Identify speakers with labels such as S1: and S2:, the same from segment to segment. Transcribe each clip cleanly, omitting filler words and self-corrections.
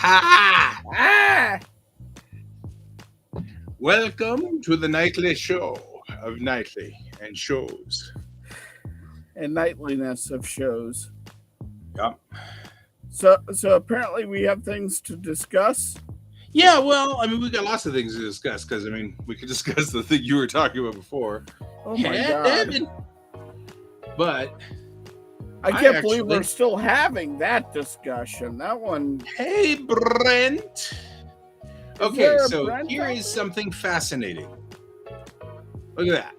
S1: Ah!
S2: Welcome to the nightly show of nightly and shows.
S1: And nightliness of shows.
S2: Yep.
S1: So apparently we have things to discuss.
S2: Yeah, well, I mean, we got lots of things to discuss because, I mean, we could discuss the thing you were talking about before.
S1: Oh my God.
S2: But
S1: I can't believe we're still having that discussion. That one.
S2: Hey, Brent. Okay, so
S1: Brent
S2: here is something fascinating. Look at that.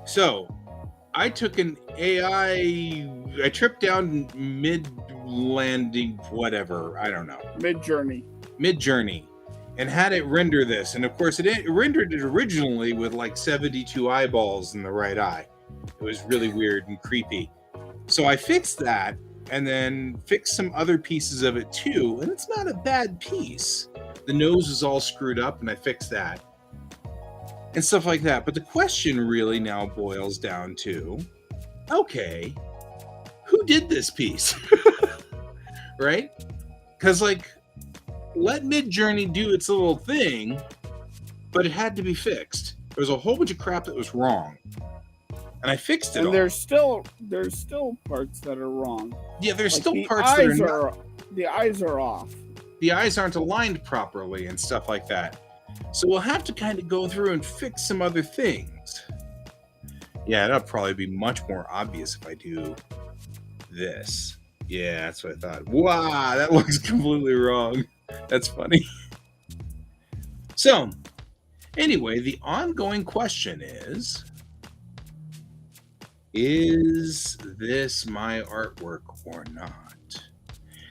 S2: So, I took an AI. I tripped down mid-landing, whatever. I don't know. Mid-journey. And had it render this. And of course, it rendered it originally with like 72 eyeballs in the right eye. It was really weird and creepy. So I fixed that and then fixed some other pieces of it too. And it's not a bad piece. The nose is all screwed up and I fixed that. And stuff like that. But the question really now boils down to, okay, who did this piece? Right? Because like, let Midjourney do its little thing, but it had to be fixed. There was a whole bunch of crap that was wrong. And I fixed it all.
S1: And there's still parts that are wrong.
S2: Yeah, there's like still parts that are not.
S1: The eyes are off.
S2: The eyes aren't aligned properly and stuff like that. So we'll have to kind of go through and fix some other things. Yeah, that'll probably be much more obvious if I do this. Yeah, that's what I thought. Wow, that looks completely wrong. That's funny. So, anyway, the ongoing question is this my artwork or not?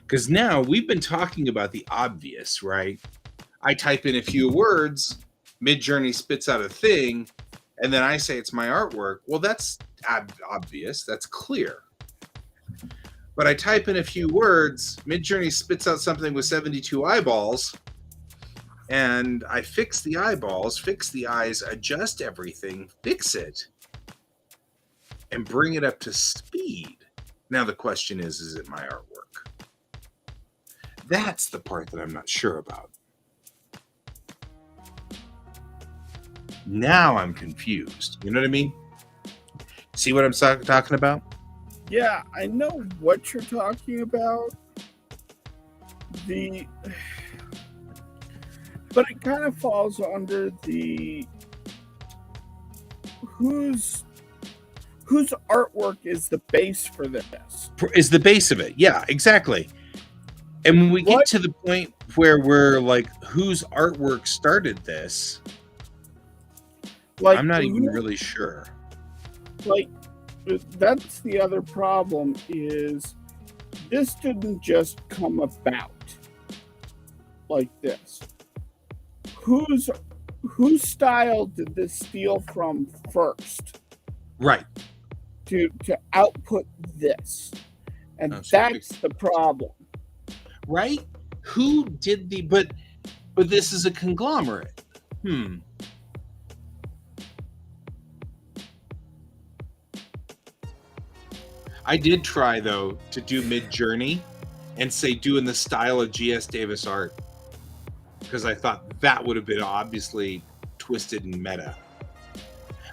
S2: Because now we've been talking about the obvious, right? I type in a few words, Midjourney spits out a thing, and then I say it's my artwork. Well, that's obvious. That's clear. But I type in a few words, Midjourney spits out something with 72 eyeballs, and I fix the eyeballs, fix the eyes, adjust everything, fix it, and bring it up to speed. Now the question is it my artwork? That's the part that I'm not sure about. Now I'm confused. You know what I mean? See what I'm talking about?
S1: Yeah, I know what you're talking about. But it kind of falls under the whose artwork is the base for this.
S2: Is the base of it. Yeah, exactly. And when we get to the point where we're like, whose artwork started this? Like, I'm not even really sure.
S1: Like, that's the other problem is this didn't just come about like this. Whose style did this steal from first?
S2: Right.
S1: To output this. And that's the problem.
S2: Right? Who did but this is a conglomerate. I did try, though, to do Midjourney and say do in the style of G.S. Davis art because I thought that would have been obviously twisted and meta.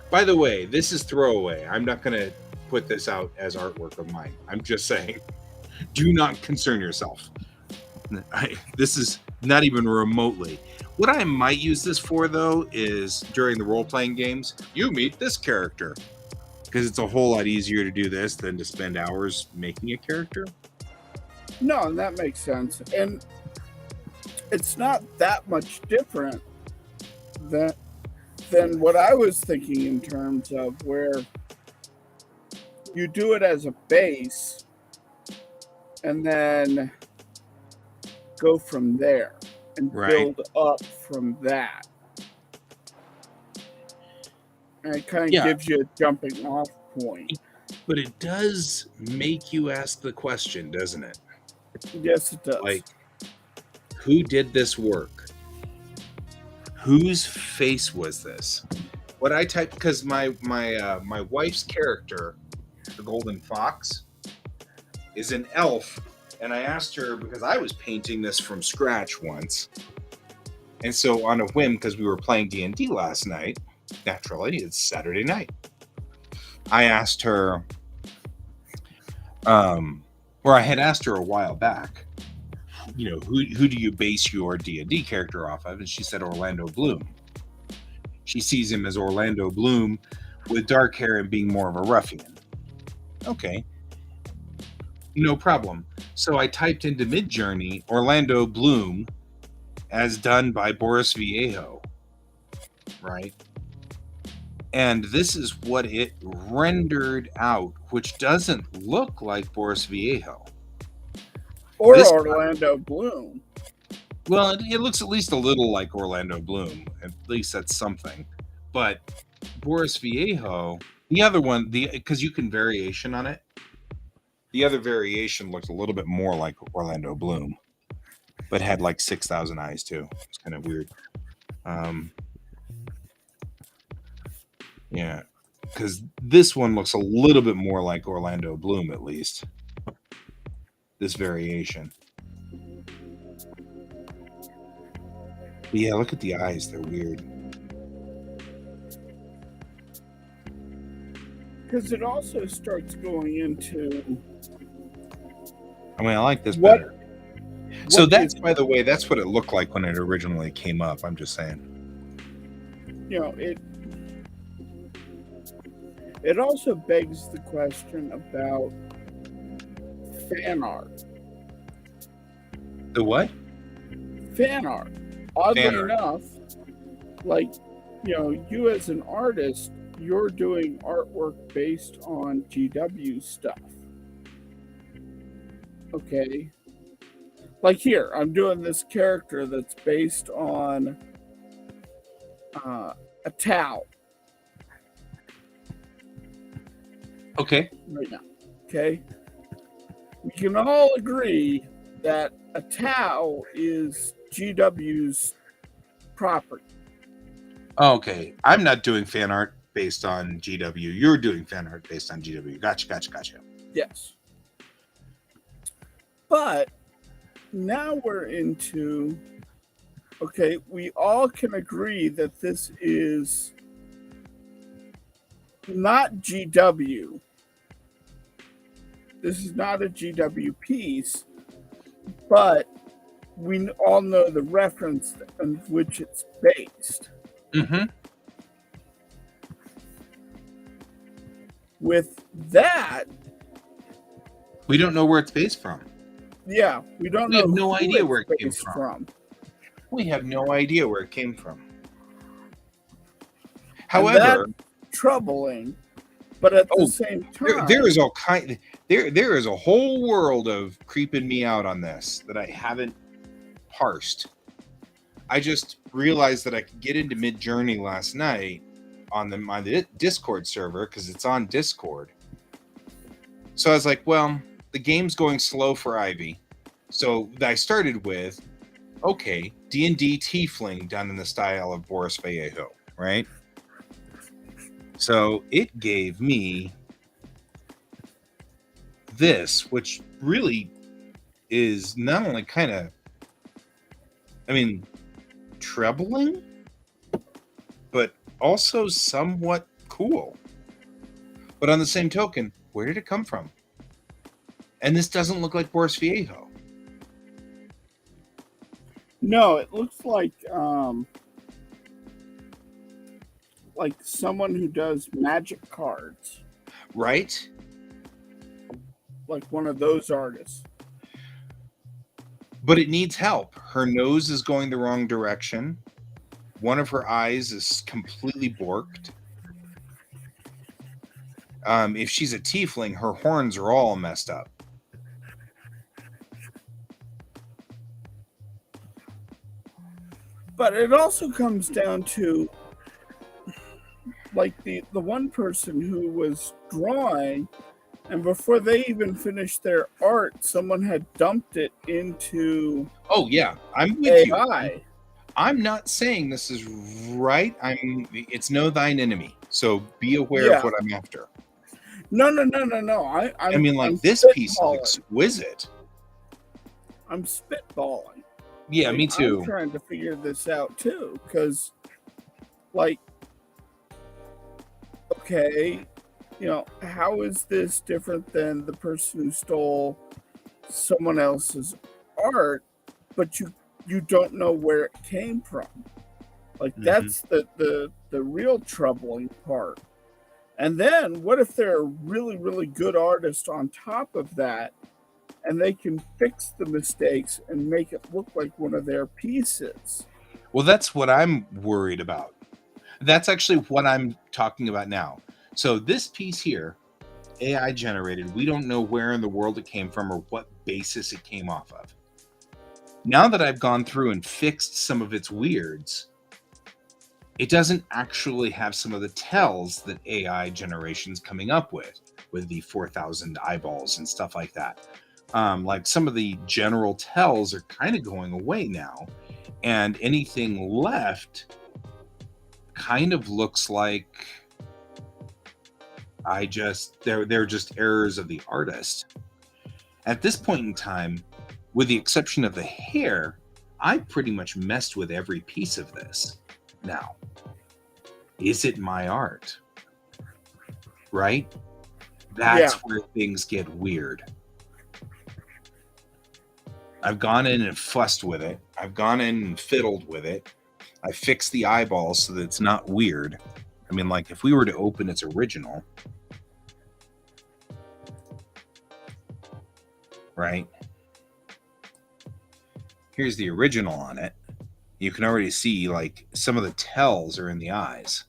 S2: By the way, this is throwaway. I'm not going to put this out as artwork of mine. I'm just saying, do not concern yourself. This is not even remotely. What I might use this for, though, is during the role-playing games, you meet this character. Because it's a whole lot easier to do this than to spend hours making a character.
S1: No, that makes sense. And it's not that much different than what I was thinking in terms of where you do it as a base and then go from there and build up from that. And it kind of gives you a jumping off point.
S2: But it does make you ask the question, doesn't it?
S1: Yes, it does.
S2: Like, who did this work? Whose face was this? What I typed, because my wife's character, the Golden Fox, is an elf And I asked her, because I was painting this from scratch once. And so on a whim, because we were playing D&D last night, naturally, it's Saturday night, I asked her, or I had asked her a while back, you know, who do you base your D&D character off of? And she said Orlando Bloom. She sees him as Orlando Bloom with dark hair and being more of a ruffian. Okay. No problem. So I typed into Midjourney Orlando Bloom as done by Boris Vallejo, right? And this is what it rendered out, which doesn't look like Boris Vallejo.
S1: Or this Orlando Bloom.
S2: Well, it looks at least a little like Orlando Bloom. At least that's something. But Boris Vallejo, the other one, because you can variation on it, the other variation looked a little bit more like Orlando Bloom, but had like 6,000 eyes too. It's kind of weird. Yeah, because this one looks a little bit more like Orlando Bloom, at least. This variation. But yeah, look at the eyes. They're weird.
S1: Because it also starts going into...
S2: I mean, I like this better. So that's, by the way, that's what it looked like when it originally came up. I'm just saying.
S1: You know, it also begs the question about fan art.
S2: The what?
S1: Fan art. Oddly enough, like, you know, you as an artist, you're doing artwork based on GW stuff. Okay. Like here, I'm doing this character that's based on a towel.
S2: Okay.
S1: Right now. Okay. We can all agree that a towel is GW's property.
S2: Okay. I'm not doing fan art based on GW. You're doing fan art based on GW. Gotcha.
S1: Yes. But now we're into, okay, we all can agree that this is not GW. This is not a GW piece, but we all know the reference on which it's based.
S2: Mm-hmm.
S1: With that,
S2: we don't know where it's based from.
S1: Yeah, we don't know.
S2: We have no idea where it came from. We have no idea where it came from. However,
S1: that's troubling, but at the same time,
S2: there is all kind. There is a whole world of creeping me out on this that I haven't parsed. I just realized that I could get into Midjourney last night on the Discord server because it's on Discord. So I was like, well, the game's going slow for Ivy. So I started with, okay, D&D Tiefling done in the style of Boris Vallejo, right? So it gave me this, which really is not only kind of, I mean, troubling, but also somewhat cool. But on the same token, where did it come from? And this doesn't look like Boris Vallejo.
S1: No, it looks like someone who does magic cards.
S2: Right?
S1: Like one of those artists.
S2: But it needs help. Her nose is going the wrong direction. One of her eyes is completely borked. If she's a tiefling, her horns are all messed up.
S1: But it also comes down to, like, the one person who was drawing, and before they even finished their art, someone had dumped it into
S2: I'm with
S1: AI.
S2: you. I'm not saying this is right. It's know thine enemy. So be aware of what I'm after.
S1: No.
S2: I mean, like, this piece is exquisite.
S1: I'm spitballing.
S2: Yeah, me too.
S1: I'm trying to figure this out too, because, like, okay, how is this different than the person who stole someone else's art, but you don't know where it came from? Like, that's the real troubling part. And then what if they're a really, really good artist on top of that, and they can fix the mistakes and make it look like one of their pieces?
S2: Well, that's what I'm worried about. That's actually what I'm talking about now. So this piece here, AI generated, we don't know where in the world it came from or what basis it came off of. Now that I've gone through and fixed some of its weirds, it doesn't actually have some of the tells that AI generation's coming up with the 4,000 eyeballs and stuff like that. Like some of the general tells are kind of going away now, and anything left kind of looks like they're just errors of the artist. At this point in time, with the exception of the hair, I pretty much messed with every piece of this. Now, is it my art? Right? That's where things get weird. I've gone in and fussed with it. I've gone in and fiddled with it. I fixed the eyeballs so that it's not weird. I mean, like, if we were to open its original, right? Here's the original on it. You can already see, like, some of the tells are in the eyes.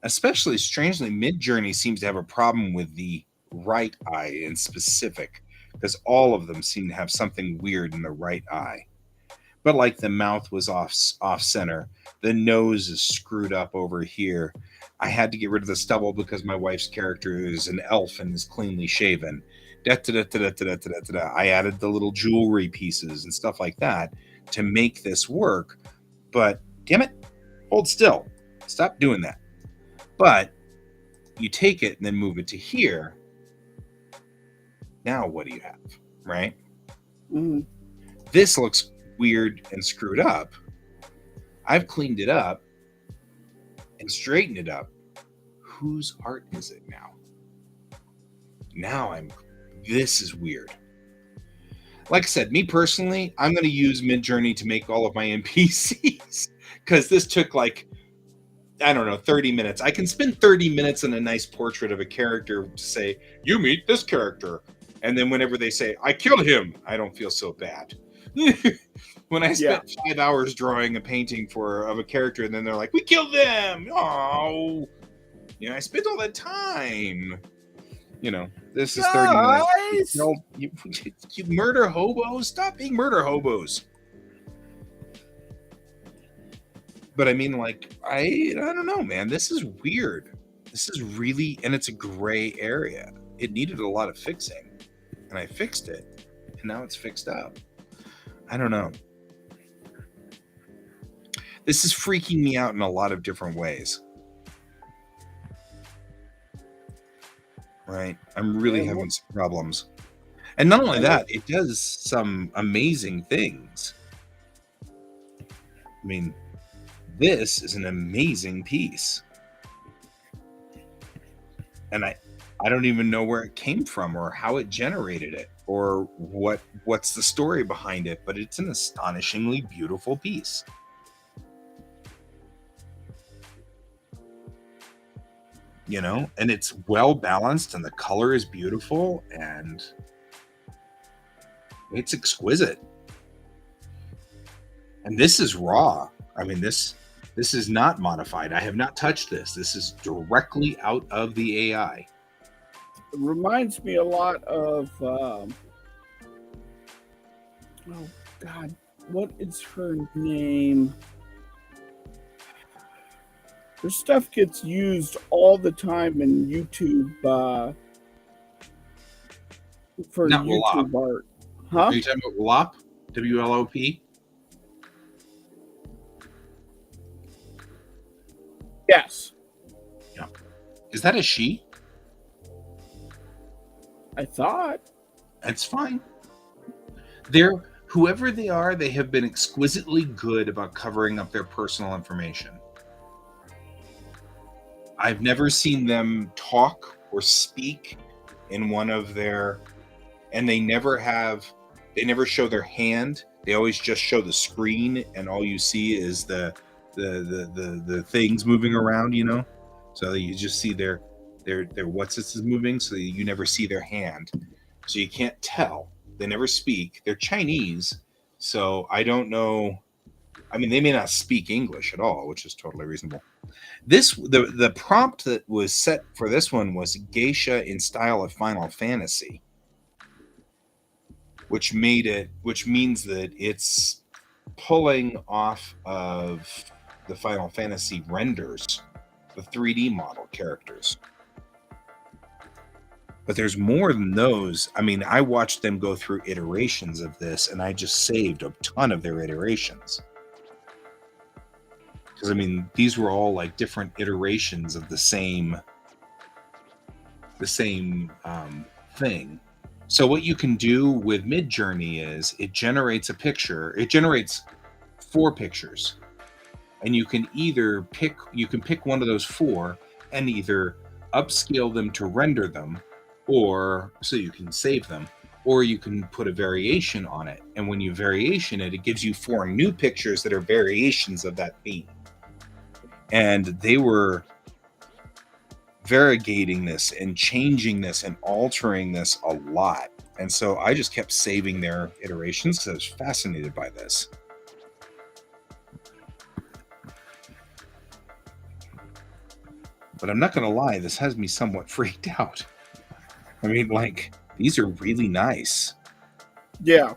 S2: Especially, strangely, Midjourney seems to have a problem with the right eye in specific, because all of them seem to have something weird in the right eye. But like the mouth was off center, the nose is screwed up over here. I had to get rid of the stubble because my wife's character is an elf and is cleanly shaven. I added the little jewelry pieces and stuff like that to make this work. But damn it, hold still. Stop doing that. But you take it and then move it to here. Now what do you have, right? This looks weird and screwed up. I've cleaned it up and straightened it up. Whose art is it now? This is weird. Like I said, me personally, I'm going to use Midjourney to make all of my NPCs because this took like, I don't know, 30 minutes. I can spend 30 minutes on a nice portrait of a character to say, you meet this character. And then whenever they say, I killed him, I don't feel so bad. When I spent 5 hours drawing a painting of a character, and then they're like, we killed them. Oh, I spent all that time. This is 30 minutes. You murder hobos? Stop being murder hobos. But I mean, like, I don't know, man. This is weird. This is really, and it's a gray area. It needed a lot of fixing, and I fixed it, and now it's fixed up. I don't know. This is freaking me out in a lot of different ways. Right? I'm really having some problems. And not only that, it does some amazing things. I mean, this is an amazing piece. And I don't even know where it came from or how it generated it or what's the story behind it, but it's an astonishingly beautiful piece. And it's well balanced and the color is beautiful and it's exquisite. And this is raw. I mean, this is not modified. I have not touched this. This is directly out of the AI.
S1: It reminds me a lot of, oh God, what is her name? Her stuff gets used all the time in YouTube for
S2: not
S1: YouTube
S2: WLOP.
S1: art. Huh?
S2: Are you talking about WLOP? WLOP?
S1: Yes.
S2: Yeah. Is that a she?
S1: I thought.
S2: That's fine. Whoever they are, they have been exquisitely good about covering up their personal information. I've never seen them talk or speak in one of their, and they never show their hand. They always just show the screen, and all you see is the things moving around, you know. So you just see their what's this is moving, so you never see their hand, so you can't tell. They never speak. They're Chinese, so I don't know. I mean, they may not speak English at all, which is totally reasonable. The prompt that was set for this one was geisha in style of Final Fantasy, which means that it's pulling off of the Final Fantasy renders, the 3D model characters. But there's more than those. I mean, I watched them go through iterations of this, and I just saved a ton of their iterations. Because, I mean, these were all like different iterations of the same thing. So what you can do with Midjourney is it generates a picture. It generates 4 pictures. And you can pick one of those 4 and either upscale them to render them, or so you can save them, or you can put a variation on it. And when you variation it, it gives you 4 new pictures that are variations of that theme. And they were variegating this and changing this and altering this a lot. And so I just kept saving their iterations because I was fascinated by this. But I'm not going to lie, this has me somewhat freaked out. I mean, like, these are really nice.
S1: Yeah.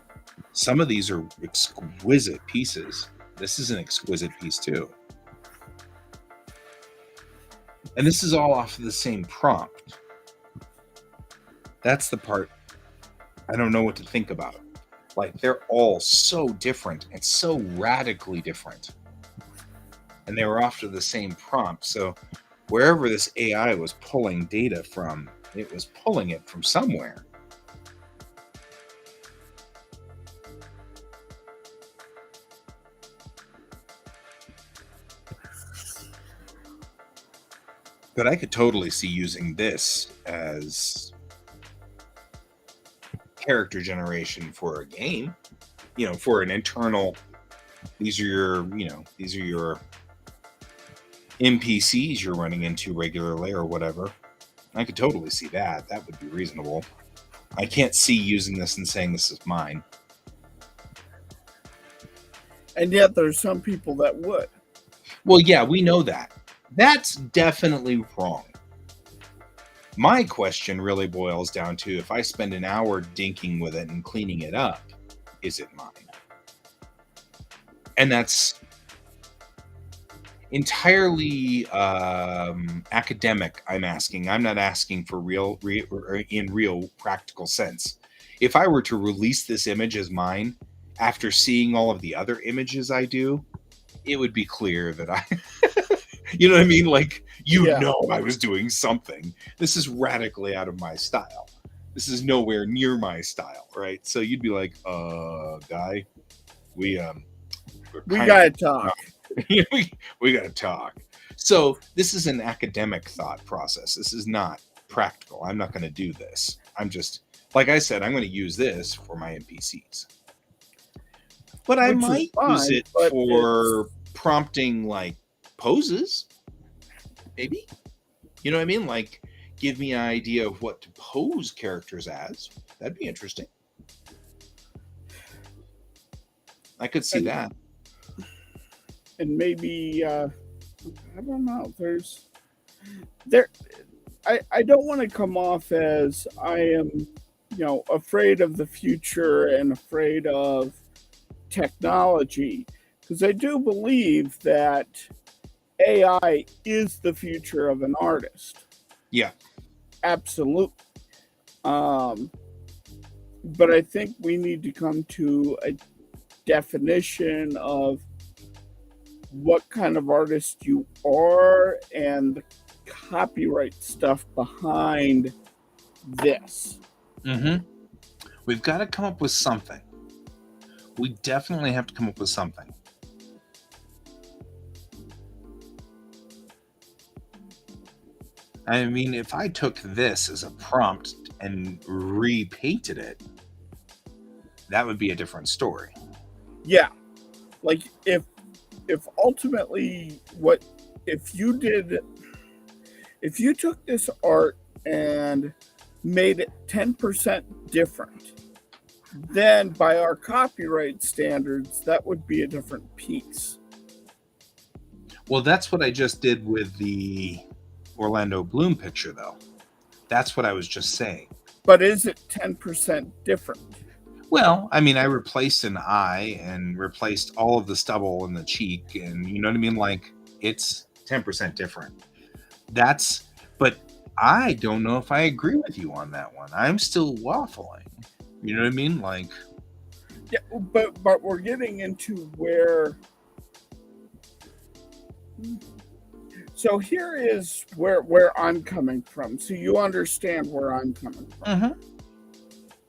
S2: Some of these are exquisite pieces. This is an exquisite piece, too. And this is all off of the same prompt. That's the part I don't know what to think about. Like, they're all so different and so radically different. And they were off to the same prompt. So wherever this AI was pulling data from, it was pulling it from somewhere. But I could totally see using this as character generation for a game, for an internal, these are your NPCs you're running into regularly or whatever. I could totally see that. That would be reasonable. I can't see using this and saying this is mine.
S1: And yet there's some people that would.
S2: Well, yeah, we know that. That's definitely wrong. My question really boils down to, if I spend an hour dinking with it and cleaning it up, is it mine? And that's entirely academic. I'm asking. I'm not asking for real practical sense. If I were to release this image as mine after seeing all of the other images I do, it would be clear that I you know what I mean? Like, I was doing something. This is radically out of my style. This is nowhere near my style, right? So you'd be like, guy, we
S1: gotta talk.
S2: we gotta talk. So this is an academic thought process. This is not practical. I'm not going to do this. I'm just, like I said, I'm going to use this for my NPCs. But I might use it for prompting, like, poses, maybe. You know what I mean? Like, give me an idea of what to pose characters as. That'd be interesting. I could see that.
S1: And maybe I don't know. I don't want to come off as I am, afraid of the future and afraid of technology, because I do believe that AI is the future of an artist.
S2: Yeah,
S1: absolutely. But I think we need to come to a definition of what kind of artist you are and the copyright stuff behind this.
S2: Mm-hmm. We've got to come up with something. We definitely have to come up with something. I mean, if I took this as a prompt and repainted it, that would be a different story.
S1: Yeah. Like if ultimately if you took this art and made it 10% different, then by our copyright standards, that would be a different piece.
S2: Well, that's what I just did with the Orlando Bloom picture, though. That's what I was just saying.
S1: But is it 10% different?
S2: Well, I mean, I replaced an eye and replaced all of the stubble in the cheek, and you know what I mean? Like, it's 10% different. But I don't know if I agree with you on that one. I'm still waffling. You know what I mean? Like,
S1: yeah, but we're getting into where. So here is where I'm coming from. So you understand where I'm coming from.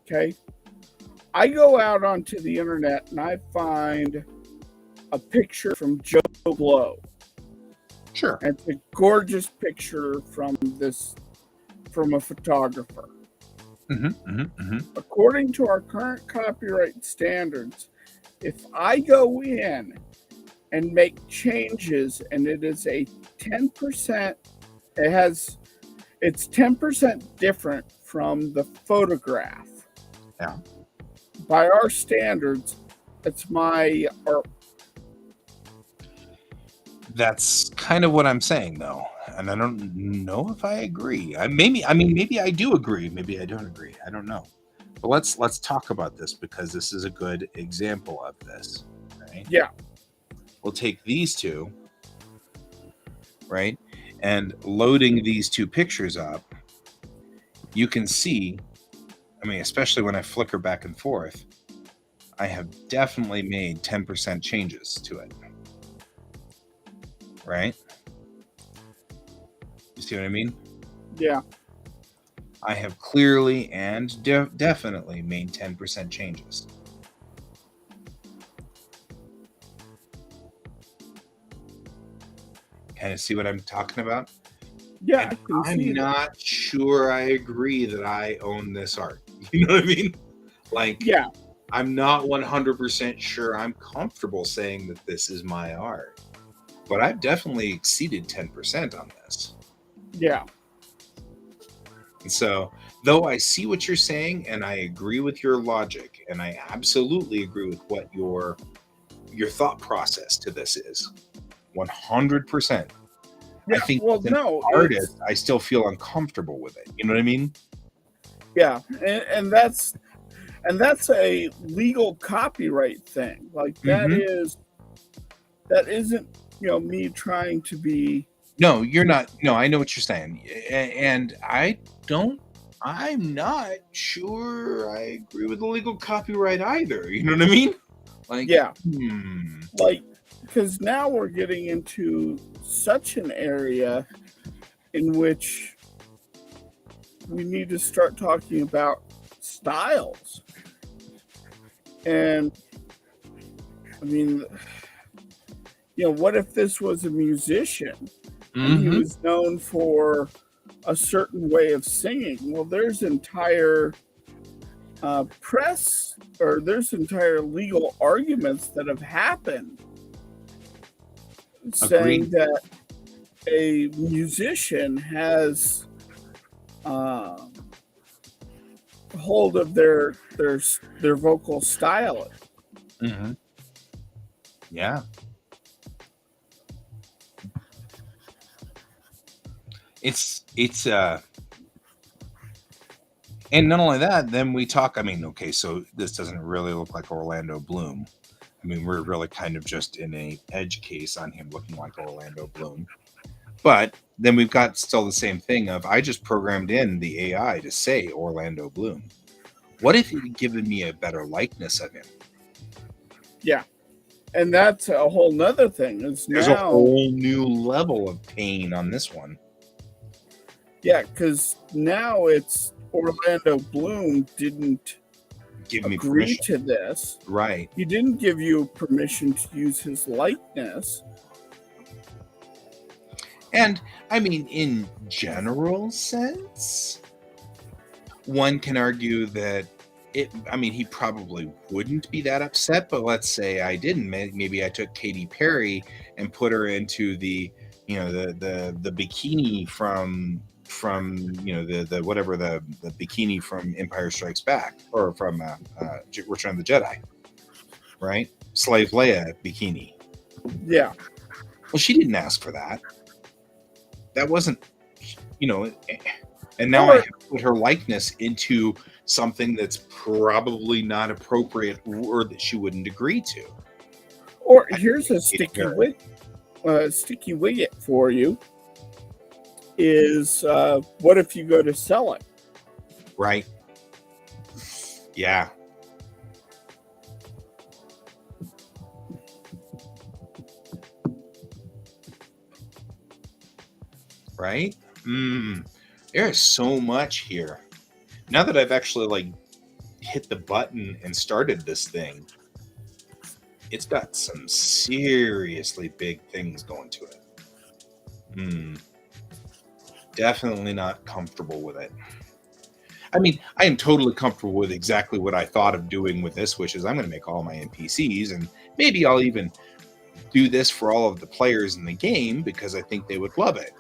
S1: Okay. I go out onto the internet and I find a picture from Joe Blow.
S2: Sure.
S1: And it's a gorgeous picture from a photographer. According to our current copyright standards, if I go in and make changes and it is a 10%, it's 10% different from the photograph.
S2: Yeah.
S1: By our standards, it's my art.
S2: That's kind of what I'm saying, though, and I don't know if I agree. Maybe I do agree. Maybe I don't agree. I don't know. But let's talk about this because this is a good example of this, right?
S1: Yeah.
S2: We'll take these two, right, and loading these two pictures up, you can see. I mean, especially when I flicker back and forth, I have definitely made 10% changes to it. Right? You see what I mean?
S1: Yeah.
S2: I have clearly and definitely made 10% changes. Kind of see what I'm talking about?
S1: Yeah.
S2: I'm not sure I agree that I own this art. You know what I mean? Like,
S1: yeah.
S2: I'm not 100% sure I'm comfortable saying that this is my art. But I've definitely exceeded 10% on this.
S1: Yeah.
S2: And so, though I see what you're saying and I agree with your logic, and I absolutely agree with what your thought process to this is, 100%.
S1: Yeah,
S2: I think
S1: well,
S2: as an artist, I still feel uncomfortable with it. You know what I mean?
S1: Yeah, and that's a legal copyright thing. Like that isn't, me trying to be.
S2: No, you're not. No, I know what you're saying, and I'm not sure I agree with the legal copyright either. You know what I mean? Like,
S1: yeah, like, because now we're getting into such an area in which we need to start talking about styles. And I mean, what if this was a musician and he was known for a certain way of singing? Well, there's entire press or there's entire legal arguments that have happened saying that a musician has hold of their vocal style.
S2: Yeah. It's and not only that, then we talk, I mean, okay, so this doesn't really look like Orlando Bloom. I mean, we're really kind of just in a edge case on him looking like Orlando Bloom. But then we've got still the same thing of I just programmed in the AI to say Orlando Bloom. What if he'd given me a better likeness of him?
S1: Yeah. And that's a whole nother thing.
S2: There's a whole new level of pain on this one.
S1: Yeah, because now it's Orlando Bloom didn't
S2: give me
S1: agree
S2: permission
S1: to this.
S2: Right.
S1: He didn't give you permission to use his likeness.
S2: And I mean, in general sense, one can argue that he probably wouldn't be that upset, but let's say I didn't. Maybe I took Katy Perry and put her into the bikini from the whatever the bikini from Empire Strikes Back, or from Return of the Jedi, right? Slave Leia bikini.
S1: Yeah.
S2: Well, she didn't ask for that. That wasn't, and now I have to put her likeness into something that's probably not appropriate or that she wouldn't agree to.
S1: Or here's a sticky wicket for you. Is what if you go to sell it?
S2: Right. Yeah. Right? There's so much here. Now that I've actually hit the button and started this thing, it's got some seriously big things going to it. Definitely not comfortable with it. I mean, I am totally comfortable with exactly what I thought of doing with this, which is I'm going to make all my NPCs, and maybe I'll even do this for all of the players in the game because I think they would love it.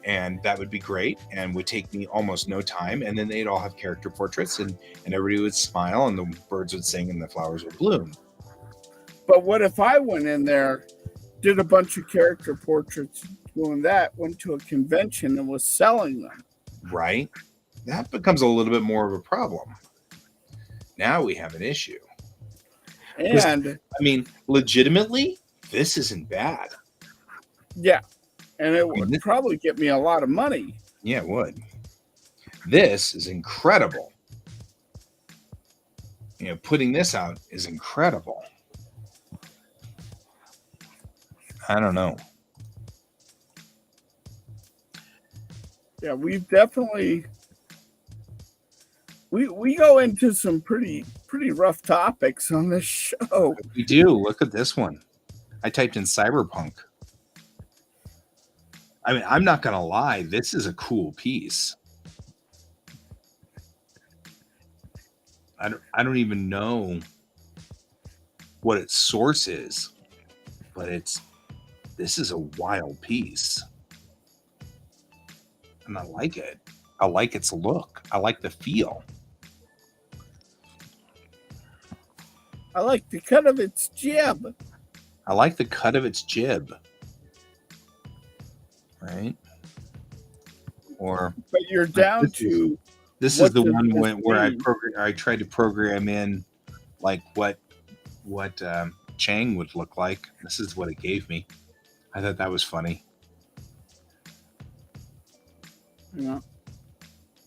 S2: And that would be great and would take me almost no time. And then they'd all have character portraits, and everybody would smile and the birds would sing and the flowers would bloom.
S1: But what if I went in there, did a bunch of character portraits, doing that, went to a convention and was selling them?
S2: Right. That becomes a little bit more of a problem. Now we have an issue.
S1: And
S2: I mean, legitimately, this isn't bad.
S1: Yeah. And it would probably get me a lot of money.
S2: Yeah, it would. This is incredible. Putting this out is incredible. I don't know.
S1: Yeah, we've definitely we go into some pretty rough topics on this show.
S2: We do. Look at this one. I typed in cyberpunk. I mean, I'm not gonna lie, this is a cool piece. I don't even know what its source is, but this is a wild piece. And I like it. I like its look. I like the feel.
S1: I like the cut of its jib.
S2: Right? Or
S1: but you're down to
S2: this is the one where I tried to program in like what Chang would look like. This is what it gave me. I thought that was funny.
S1: Yeah.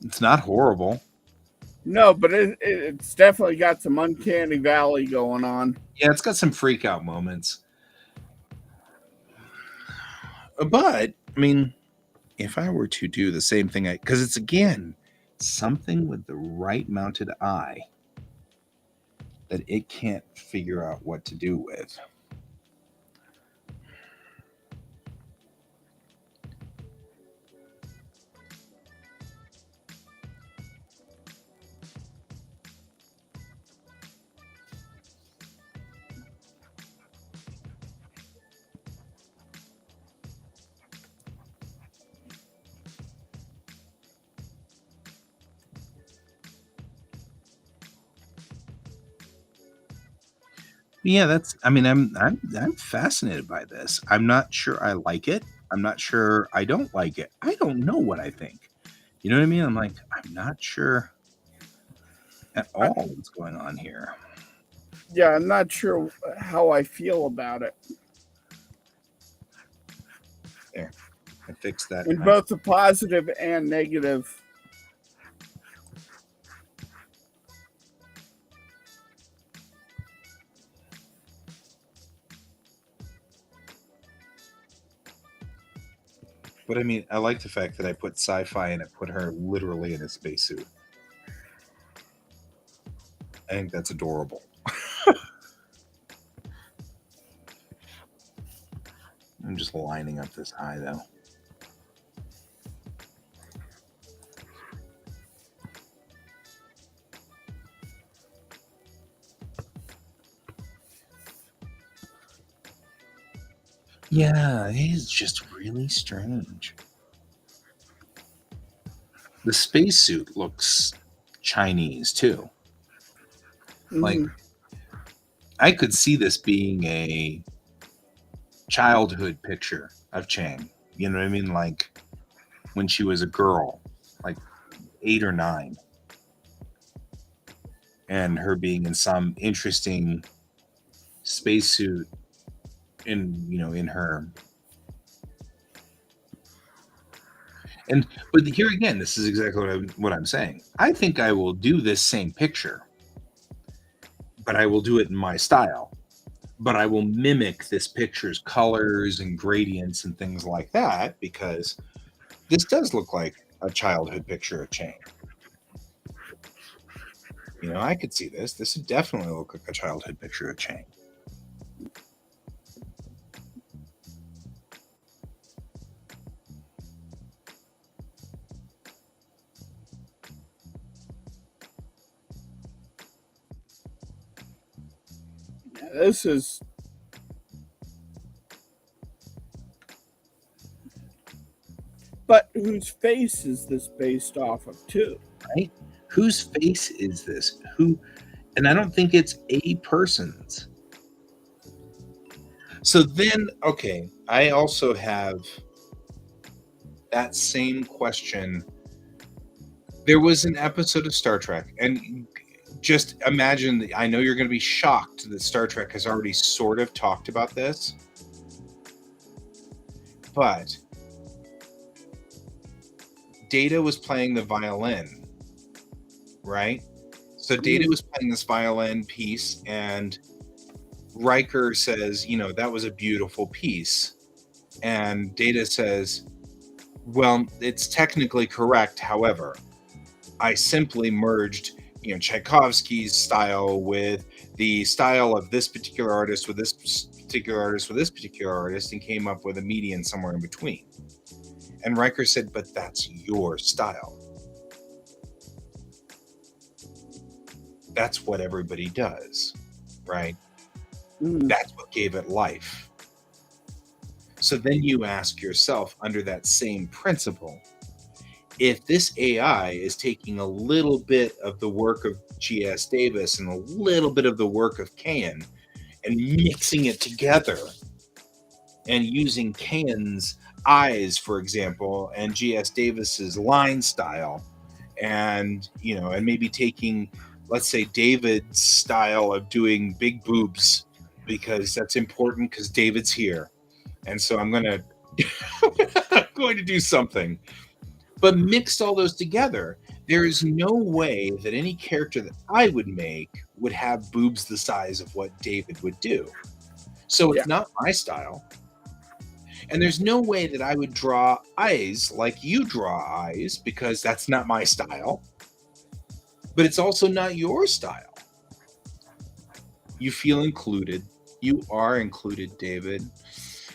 S2: It's not horrible.
S1: No, but it's definitely got some uncanny valley going on.
S2: Yeah, it's got some freak out moments. But I mean, if I were to do the same thing, because it's again something with the right mounted eye that it can't figure out what to do with. Yeah, I'm fascinated by this. I'm not sure I like it. I'm not sure I don't like it. I don't know what I think. You know what I mean? I'm like, I'm not sure at all what's going on here.
S1: Yeah, I'm not sure how I feel about it.
S2: There, I fixed that.
S1: In both the positive and negative.
S2: But I mean, I like the fact that I put sci-fi and it put her literally in a spacesuit. I think that's adorable. I'm just lining up this eye, though. Yeah, it is just really strange. The spacesuit looks Chinese, too. Mm-hmm. Like, I could see this being a childhood picture of Chang. You know what I mean? Like, when she was a girl, like 8 or 9. And her being in some interesting spacesuit in her. But here again, this is exactly what I'm saying. I think I will do this same picture, but I will do it in my style. But I will mimic this picture's colors and gradients and things like that, because this does look like a childhood picture of Chang. I could see this. This would definitely look like a childhood picture of Chang.
S1: This is but whose face is this based off of too?
S2: Right? Whose face is this? And I don't think it's a person's. So then, okay, I also have that same question. There was an episode of Star Trek, and just imagine, I know you're going to be shocked that Star Trek has already sort of talked about this, but Data was playing the violin, right? So Data was playing this violin piece, and Riker says, that was a beautiful piece. And Data says, well, it's technically correct. However, I simply merged Tchaikovsky's style with the style of this particular artist with this particular artist with this particular artist, and came up with a median somewhere in between. And Riker said, but that's your style. That's what everybody does, right? That's what gave it life. So then you ask yourself, under that same principle, if this AI is taking a little bit of the work of G.S. Davis and a little bit of the work of Can and mixing it together and using Can's eyes, for example, and G.S. Davis's line style, and and maybe taking, let's say, David's style of doing big boobs, because that's important because David's here. And so I'm going to do something. But mixed all those together, there is no way that any character that I would make would have boobs the size of what David would do. So it's not my style. And there's no way that I would draw eyes like you draw eyes, because that's not my style. But it's also not your style. You feel included. You are included, David.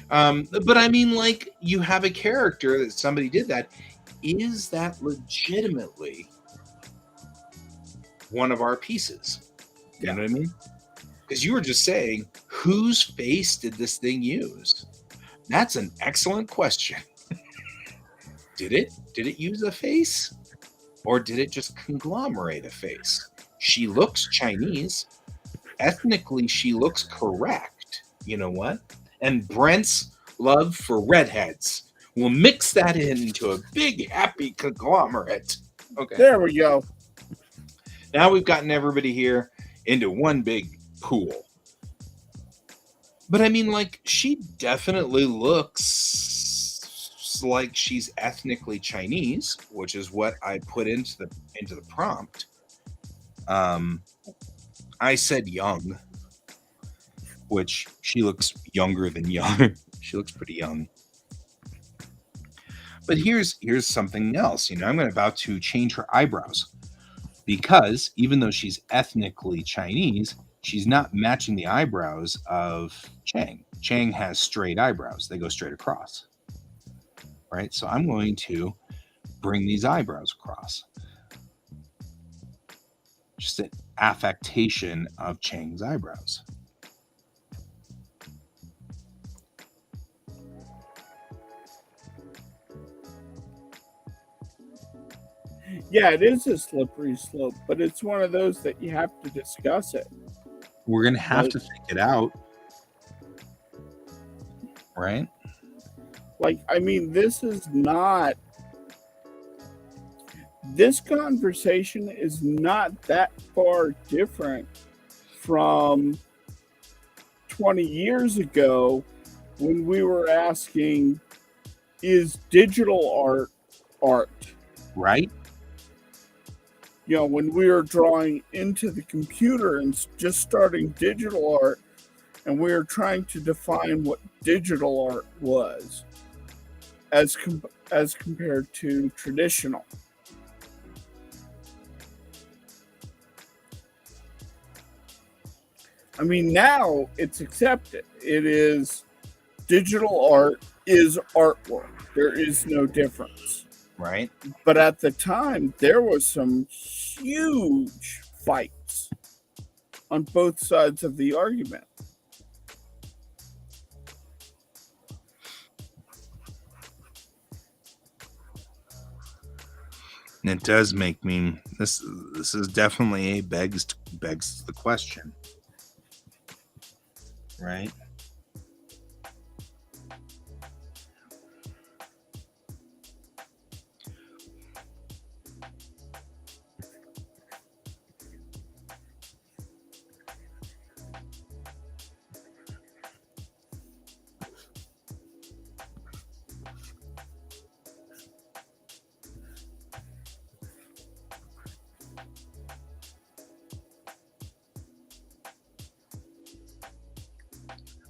S2: But I mean, like, you have a character that somebody did that. Is that legitimately one of our pieces? You know what I mean? Because you were just saying, whose face did this thing use? That's an excellent question. Did it use a face? Or did it just conglomerate a face? She looks Chinese. Ethnically, she looks correct. You know what? And Brent's love for redheads will mix that into a big, happy conglomerate. Okay.
S1: There we go.
S2: Now we've gotten everybody here into one big pool. But I mean, like, she definitely looks like she's ethnically Chinese, which is what I put into the prompt. I said young, which she looks younger than young. She looks pretty young. But here's something else. I'm about to change her eyebrows. because even though she's ethnically Chinese, she's not matching the eyebrows of Chang. Chang has straight eyebrows. They go straight across. Right? So I'm going to bring these eyebrows across. Just an affectation of Chang's eyebrows.
S1: Yeah, it is a slippery slope, but it's one of those that you have to discuss it.
S2: We're going to have to think it out. Right?
S1: Like, I mean, this conversation is not that far different from 20 years ago when we were asking, is digital art?
S2: Right?
S1: You know, when we were drawing into the computer and just starting digital art, and we were trying to define what digital art was as compared to traditional. I mean, now it's accepted. It is digital art is artwork. There is no difference.
S2: Right.
S1: But at the time, there was some huge fights on both sides of the argument.
S2: And it does make me, this is definitely a begs the question. Right?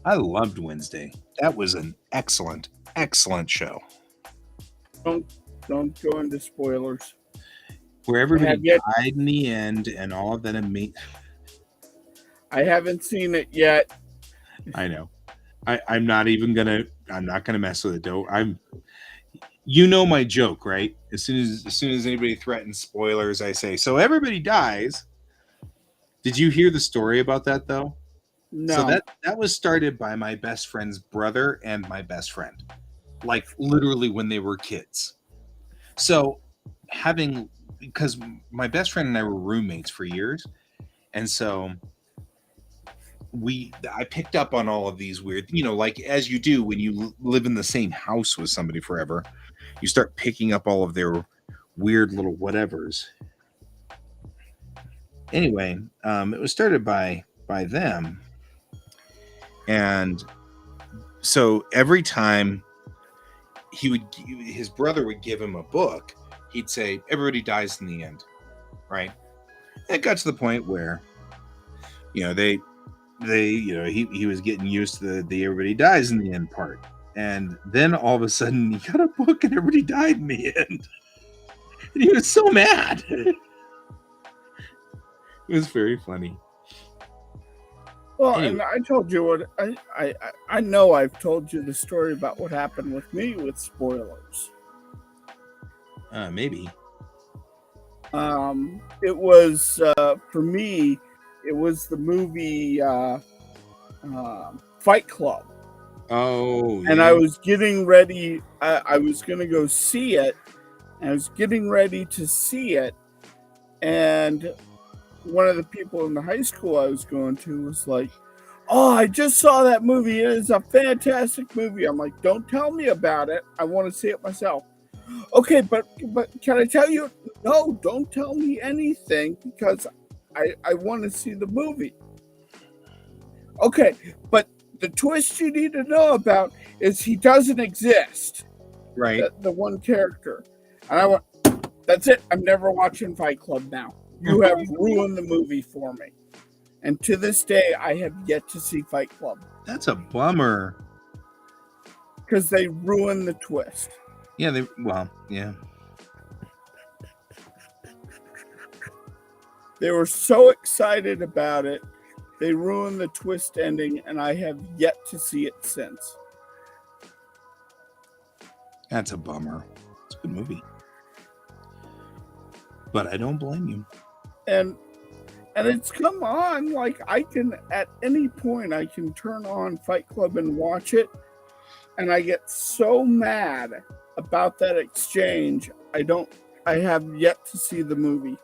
S2: I loved Wednesday. That was an excellent show.
S1: Don't go into spoilers.
S2: Where everybody died in the end and all of that
S1: I haven't seen it yet.
S2: I know. I'm not gonna mess with it. Don't. You know my joke, right? As soon as anybody threatens spoilers, I say, so everybody dies. Did you hear the story about that though?
S1: No.
S2: So that was started by my best friend's brother and my best friend, like literally when they were kids. So because my best friend and I were roommates for years, and so I picked up on all of these weird, like as you do when you live in the same house with somebody forever, you start picking up all of their weird little whatevers. Anyway, it was started by them. And so every time his brother would give him a book, he'd say, everybody dies in the end. Right. And it got to the point where, he was getting used to the everybody dies in the end part. And then all of a sudden he got a book and everybody died in the end. And he was so mad. It was very funny.
S1: Well, anyway. And I told you what I know I've told you the story about what happened with me with spoilers.
S2: Maybe.
S1: It was for me. It was the movie Fight Club.
S2: Oh, yeah.
S1: And I was getting ready. I was going to go see it. And I was getting ready to see it, and one of the people in the high school I was going to was like, oh, I just saw that movie. It is a fantastic movie. I'm like, don't tell me about it. I want to see it myself. Okay, but can I tell you? No, don't tell me anything because I want to see the movie. Okay, but the twist you need to know about is he doesn't exist.
S2: Right.
S1: The one character. And I went, that's it. I'm never watching Fight Club now. You have ruined the movie for me. And to this day, I have yet to see Fight Club.
S2: That's a bummer.
S1: Because they ruined the twist.
S2: Yeah, yeah.
S1: They were so excited about it, they ruined the twist ending, and I have yet to see it since.
S2: That's a bummer. It's a good movie. But I don't blame you.
S1: And it's come on, like I can, at any point, I can turn on Fight Club and watch it, and I get so mad about that exchange, I have yet to see the movie.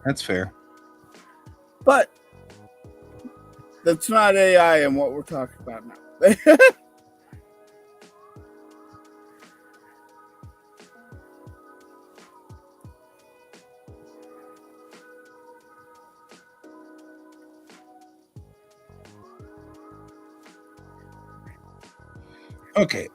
S2: That's fair.
S1: But that's not AI and what we're talking about now.
S2: Okay.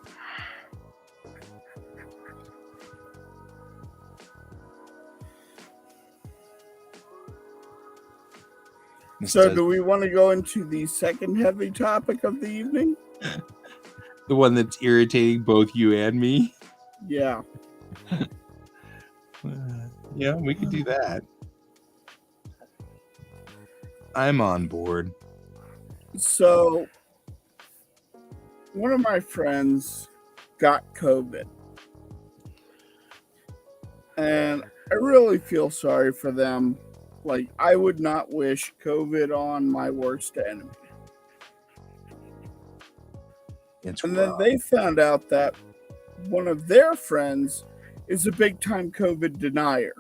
S1: So do we want to go into the second heavy topic of the evening?
S2: The one that's irritating both you and me?
S1: Yeah.
S2: Yeah, we could do that. I'm on board.
S1: So, one of my friends got COVID. And I really feel sorry for them. Like, I would not wish COVID on my worst enemy. And then they found out that one of their friends is a big-time COVID denier.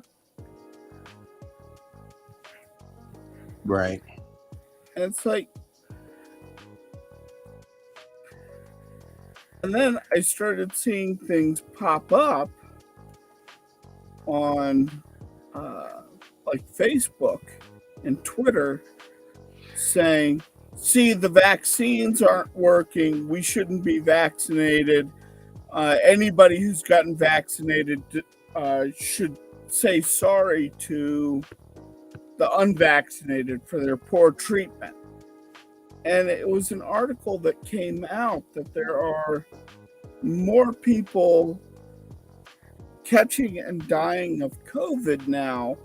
S2: Right.
S1: And it's like... And then I started seeing things pop up on like Facebook and Twitter saying, see, the vaccines aren't working. We shouldn't be vaccinated. Anybody who's gotten vaccinated should say sorry to the unvaccinated for their poor treatment. And it was an article that came out that there are more people catching and dying of COVID now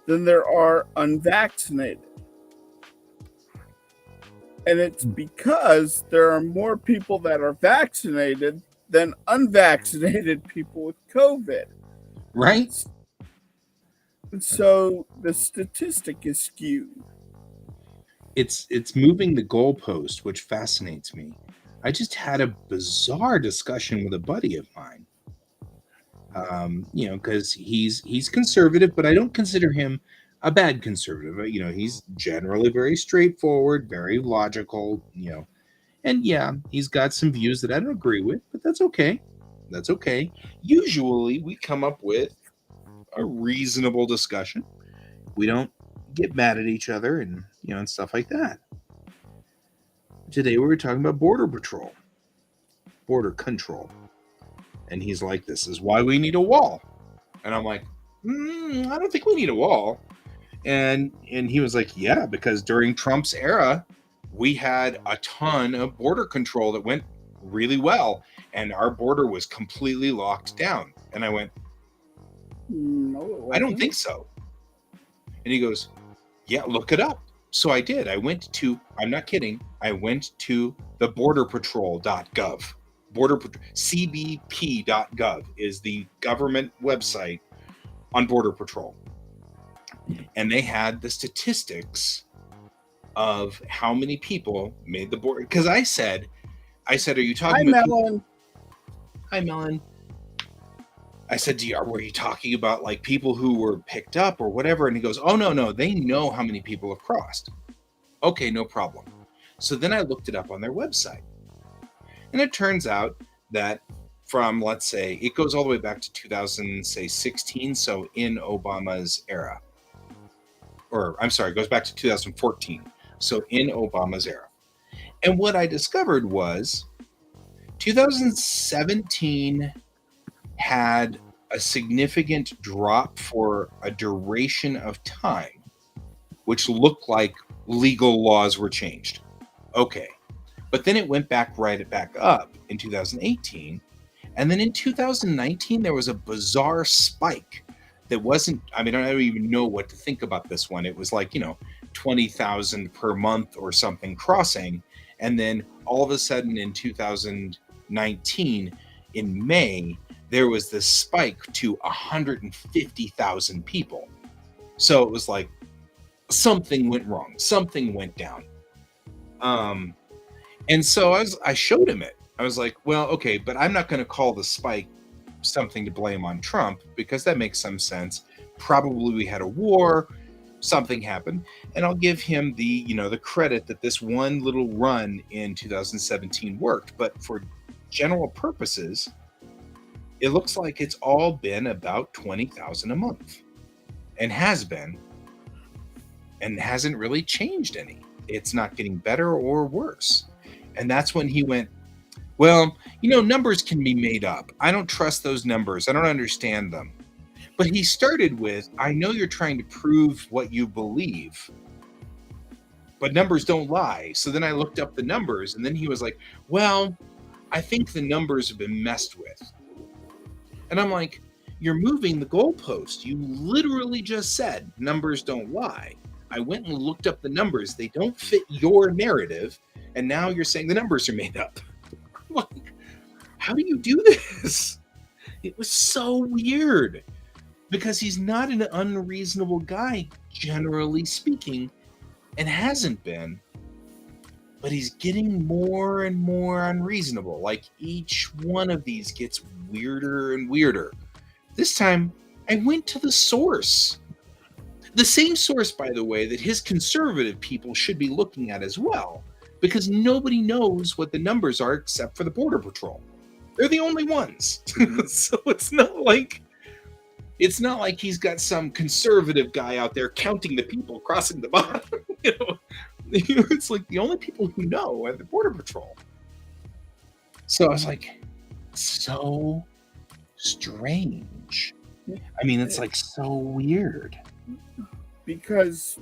S1: than there are unvaccinated. And it's because there are more people that are vaccinated than unvaccinated people with COVID.
S2: Right?
S1: And so the statistic is skewed.
S2: It's moving the goalpost, which fascinates me. I just had a bizarre discussion with a buddy of mine. Because he's conservative, but I don't consider him a bad conservative. He's generally very straightforward, very logical, and yeah, he's got some views that I don't agree with, but that's okay. That's okay. Usually we come up with a reasonable discussion. We don't get mad at each other and stuff like that. Today we were talking about border control. And he's like, this is why we need a wall. And I'm like, I don't think we need a wall. And he was like, yeah, because during Trump's era, we had a ton of border control that went really well. And our border was completely locked down. And I went, no, I don't think so. And he goes, yeah, look it up. So I did. I'm not kidding, I went to the borderpatrol.gov. CBP.gov is the government website on Border Patrol. And they had the statistics of how many people made the border. Because I said, are you talking about...
S1: Melon.
S2: Hi, Melon. I said, were you talking about like people who were picked up or whatever? And he goes, oh, no, they know how many people have crossed. Okay, no problem. So then I looked it up on their website. And it turns out that from, let's say, it goes all the way back to 2016, so in Obama's era. Or, I'm sorry, it goes back to 2014, so in Obama's era. And what I discovered was 2017 had a significant drop for a duration of time, which looked like legal laws were changed. Okay. But then it went back up in 2018, And then in 2019, there was a bizarre spike that wasn't, I mean, I don't even know what to think about this one. It was like, 20,000 per month or something crossing. And then all of a sudden in 2019, in May, there was this spike to 150,000 people. So it was like something went wrong, something went down. And so I showed him it. I was like, well, okay, but I'm not going to call the spike something to blame on Trump, because that makes some sense. Probably we had a war, something happened, and I'll give him the credit that this one little run in 2017 worked. But for general purposes, it looks like it's all been about 20,000 a month, and has been, and hasn't really changed any. It's not getting better or worse. And that's when he went, well, numbers can be made up. I don't trust those numbers. I don't understand them. But he started with, I know you're trying to prove what you believe, but numbers don't lie. So then I looked up the numbers, and then he was like, well, I think the numbers have been messed with. And I'm like, you're moving the goalpost. You literally just said numbers don't lie. I went and looked up the numbers. They don't fit your narrative. And now you're saying the numbers are made up. Like, how do you do this? It was so weird, because he's not an unreasonable guy, generally speaking, and hasn't been, but he's getting more and more unreasonable. Like, each one of these gets weirder and weirder. This time, I went to the source. The same source, by the way, that his conservative people should be looking at as well, because nobody knows what the numbers are except for the Border Patrol. They're the only ones. So it's not like he's got some conservative guy out there counting the people crossing the border. It's like the only people who know are the Border Patrol. So I was like, so strange. I mean, it's like so weird.
S1: Because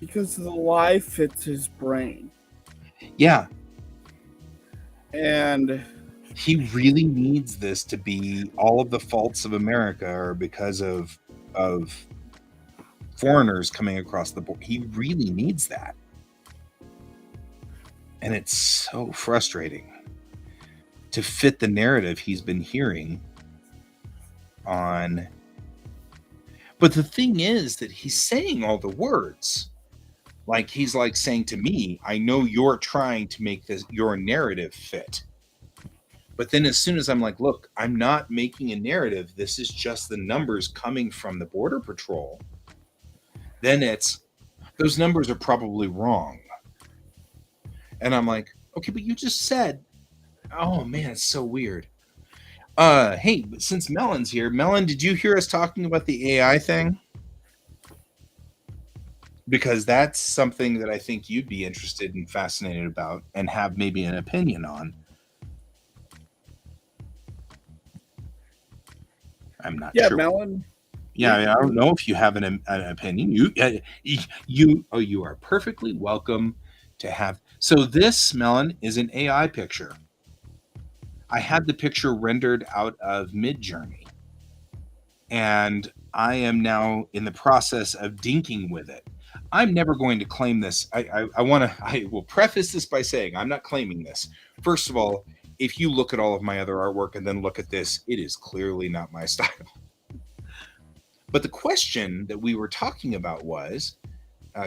S1: the lie fits his brain.
S2: Yeah.
S1: And
S2: he really needs this to be all of the faults of America are because of foreigners coming across the border. He really needs that. And it's so frustrating to fit the narrative he's been hearing on. But the thing is that he's saying all the words. Like, he's like saying to me, I know you're trying to make your narrative fit. But then as soon as I'm like, look, I'm not making a narrative, this is just the numbers coming from the Border Patrol, then it's, those numbers are probably wrong. And I'm like, okay, but you just said, oh man, it's so weird. Hey, since Melon's here, Melon, did you hear us talking about the AI thing? Because that's something that I think you'd be interested and fascinated about and have maybe an opinion on. I'm not sure.
S1: Melon.
S2: Yeah, I mean, I don't know if you have an opinion. You are perfectly welcome to have. So this, Melon, is an AI picture. I had the picture rendered out of Midjourney, and I am now in the process of dinking with it. I'm never going to claim this. I will preface this by saying I'm not claiming this. First of all, if you look at all of my other artwork and then look at this, it is clearly not my style. But the question that we were talking about was,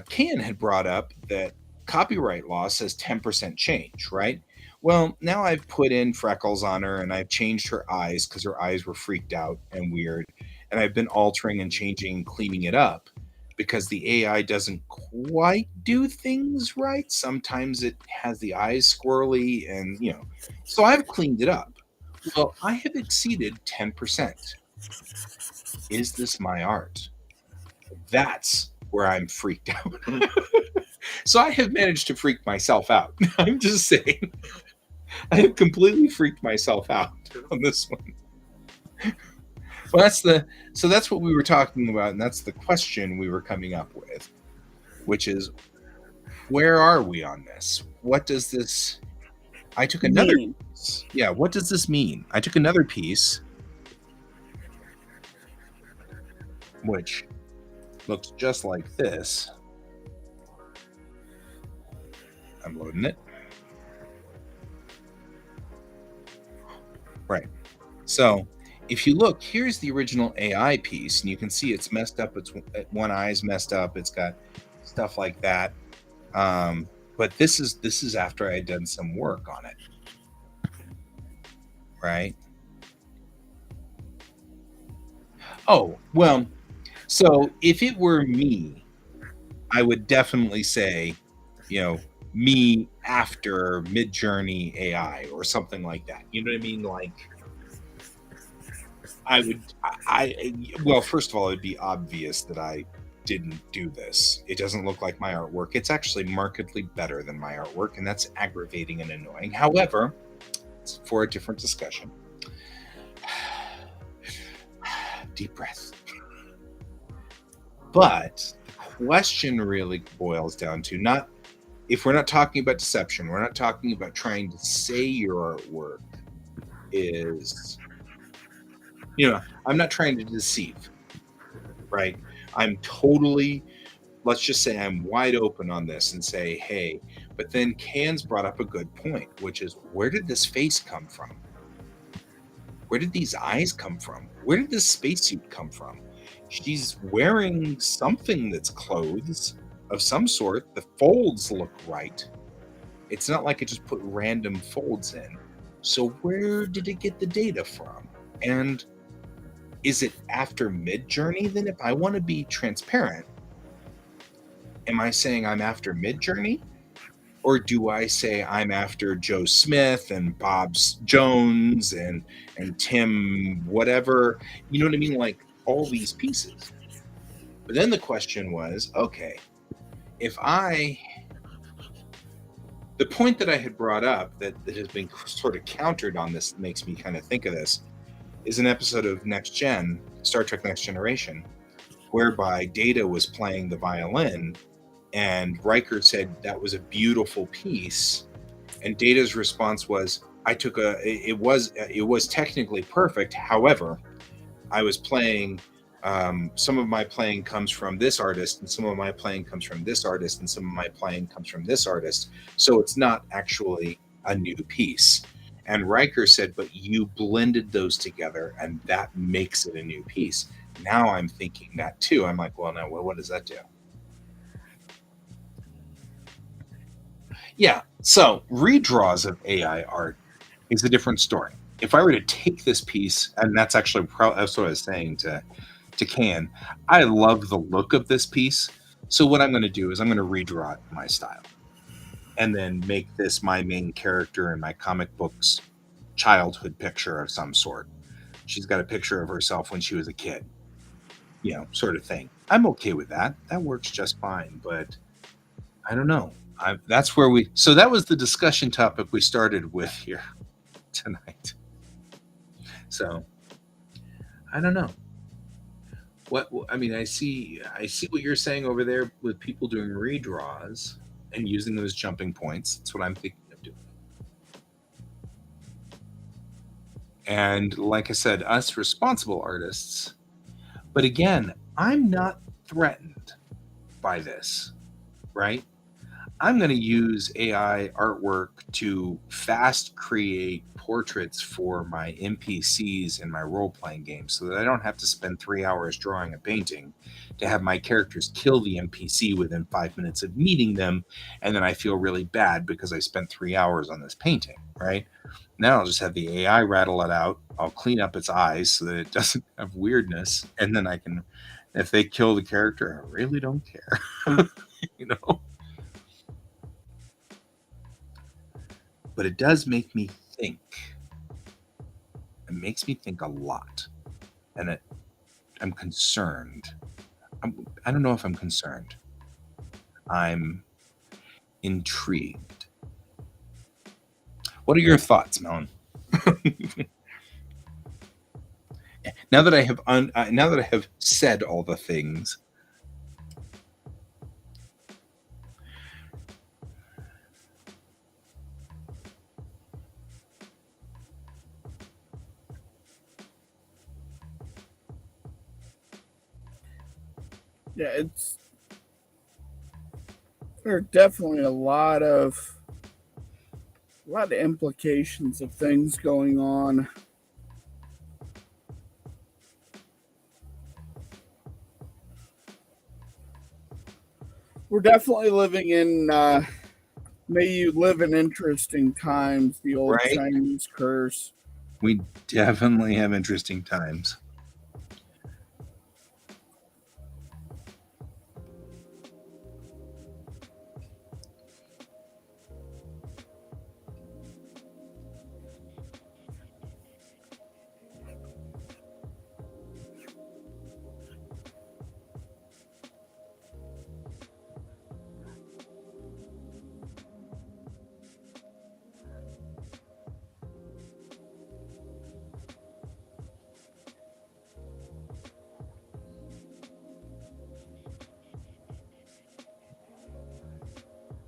S2: Ken had brought up that copyright law says 10% change, right? Well, now I've put in freckles on her and I've changed her eyes because her eyes were freaked out and weird. And I've been altering and changing and cleaning it up because the AI doesn't quite do things right. Sometimes it has the eyes squirrely and, so I've cleaned it up. Well, I have exceeded 10%. Is this my art? That's where I'm freaked out. So I have managed to freak myself out. I'm just saying. I have completely freaked myself out on this one. Well, that's what we were talking about, and that's the question we were coming up with, which is, where are we on this? What does this I took another piece. Yeah, what does this mean? I took another piece, which looks just like this. I'm loading it. Right. So if you look, here's the original AI piece, and you can see it's messed up. It's one eye's messed up. It's got stuff like that. But this is after I had done some work on it. Right. Oh, well, so if it were me, I would definitely say, me after Midjourney AI or something like that. You know what I mean? Like, well, first of all, it'd be obvious that I didn't do this. It doesn't look like my artwork. It's actually markedly better than my artwork, and that's aggravating and annoying. However, it's for a different discussion. Deep breath. But the question really boils down to not, if we're not talking about deception, we're not talking about trying to say your artwork is, I'm not trying to deceive, right? I'm totally, let's just say I'm wide open on this and say, hey, but then Can's brought up a good point, which is, where did this face come from? Where did these eyes come from? Where did this spacesuit come from? She's wearing something that's clothes of some sort. The folds look right. It's not like it just put random folds in. So where did it get the data from? And is it after Midjourney then? If I want to be transparent, am I saying I'm after Midjourney? Or do I say I'm after Joe Smith and Bob Jones and Tim whatever? You know what I mean? Like all these pieces. But then the question was, okay, the point that I had brought up that has been sort of countered on this, makes me kind of think of this, is an episode of Star Trek Next Generation, whereby Data was playing the violin and Riker said that was a beautiful piece, and Data's response was, it was technically perfect. However, I was playing, some of my playing comes from this artist, and some of my playing comes from this artist, and some of my playing comes from this artist. So it's not actually a new piece. And Riker said, but you blended those together, and that makes it a new piece. Now I'm thinking that too. I'm like, well, now what does that do? Yeah. So redraws of AI art is a different story. If I were to take this piece, and that's actually that's what I was saying to Can, I love the look of this piece. So what I'm going to do is I'm going to redraw it in my style, and then make this my main character in my comic books childhood picture of some sort. She's got a picture of herself when she was a kid, sort of thing. I'm okay with that. That works just fine. But I don't know. That's where so that was the discussion topic we started with here tonight. So I don't know. I see what you're saying over there with people doing redraws and using those jumping points. That's what I'm thinking of doing. And like I said, us responsible artists. But again, I'm not threatened by this, right? I'm going to use AI artwork to fast create portraits for my NPCs in my role-playing game so that I don't have to spend 3 hours drawing a painting to have my characters kill the NPC within 5 minutes of meeting them, and then I feel really bad because I spent 3 hours on this painting, right? Now I'll just have the AI rattle it out. I'll clean up its eyes so that it doesn't have weirdness, and then I can, if they kill the character, I really don't care. But it does make me think. It makes me think a lot. And I'm concerned. I don't know if I'm concerned. I'm intrigued. What are your thoughts, Melon? Now that I have said all the things,
S1: Yeah, there are definitely a lot of implications of things going on. We're definitely living in may you live in interesting times, the old
S2: Right?
S1: Chinese curse.
S2: We definitely have interesting times.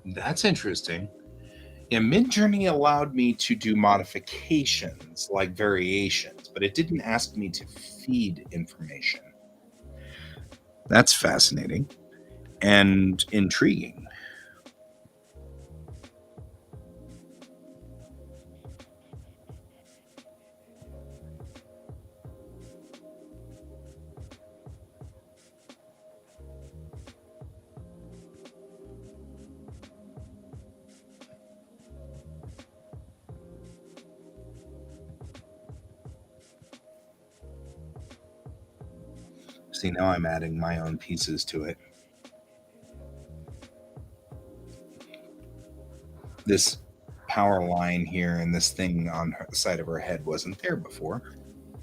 S2: That's interesting. Yeah, Midjourney allowed me to do modifications like variations, but it didn't ask me to feed information. That's fascinating and intriguing. See, now I'm adding my own pieces to it. This power line here and this thing on the side of her head wasn't there before.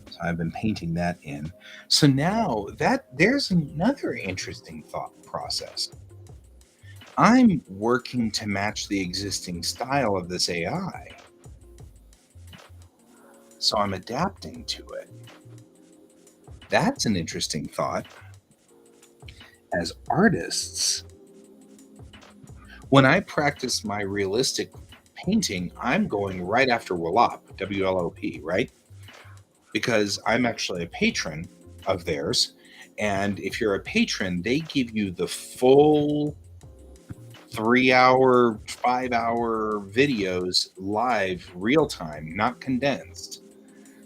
S2: So I've been painting that in. So now that there's another interesting thought process. I'm working to match the existing style of this AI. So I'm adapting to it. That's an interesting thought. As artists, when I practice my realistic painting, I'm going right after WLOP, WLOP, right? Because I'm actually a patron of theirs. And if you're a patron, they give you the full 3 hour, 5 hour videos live, real time, not condensed.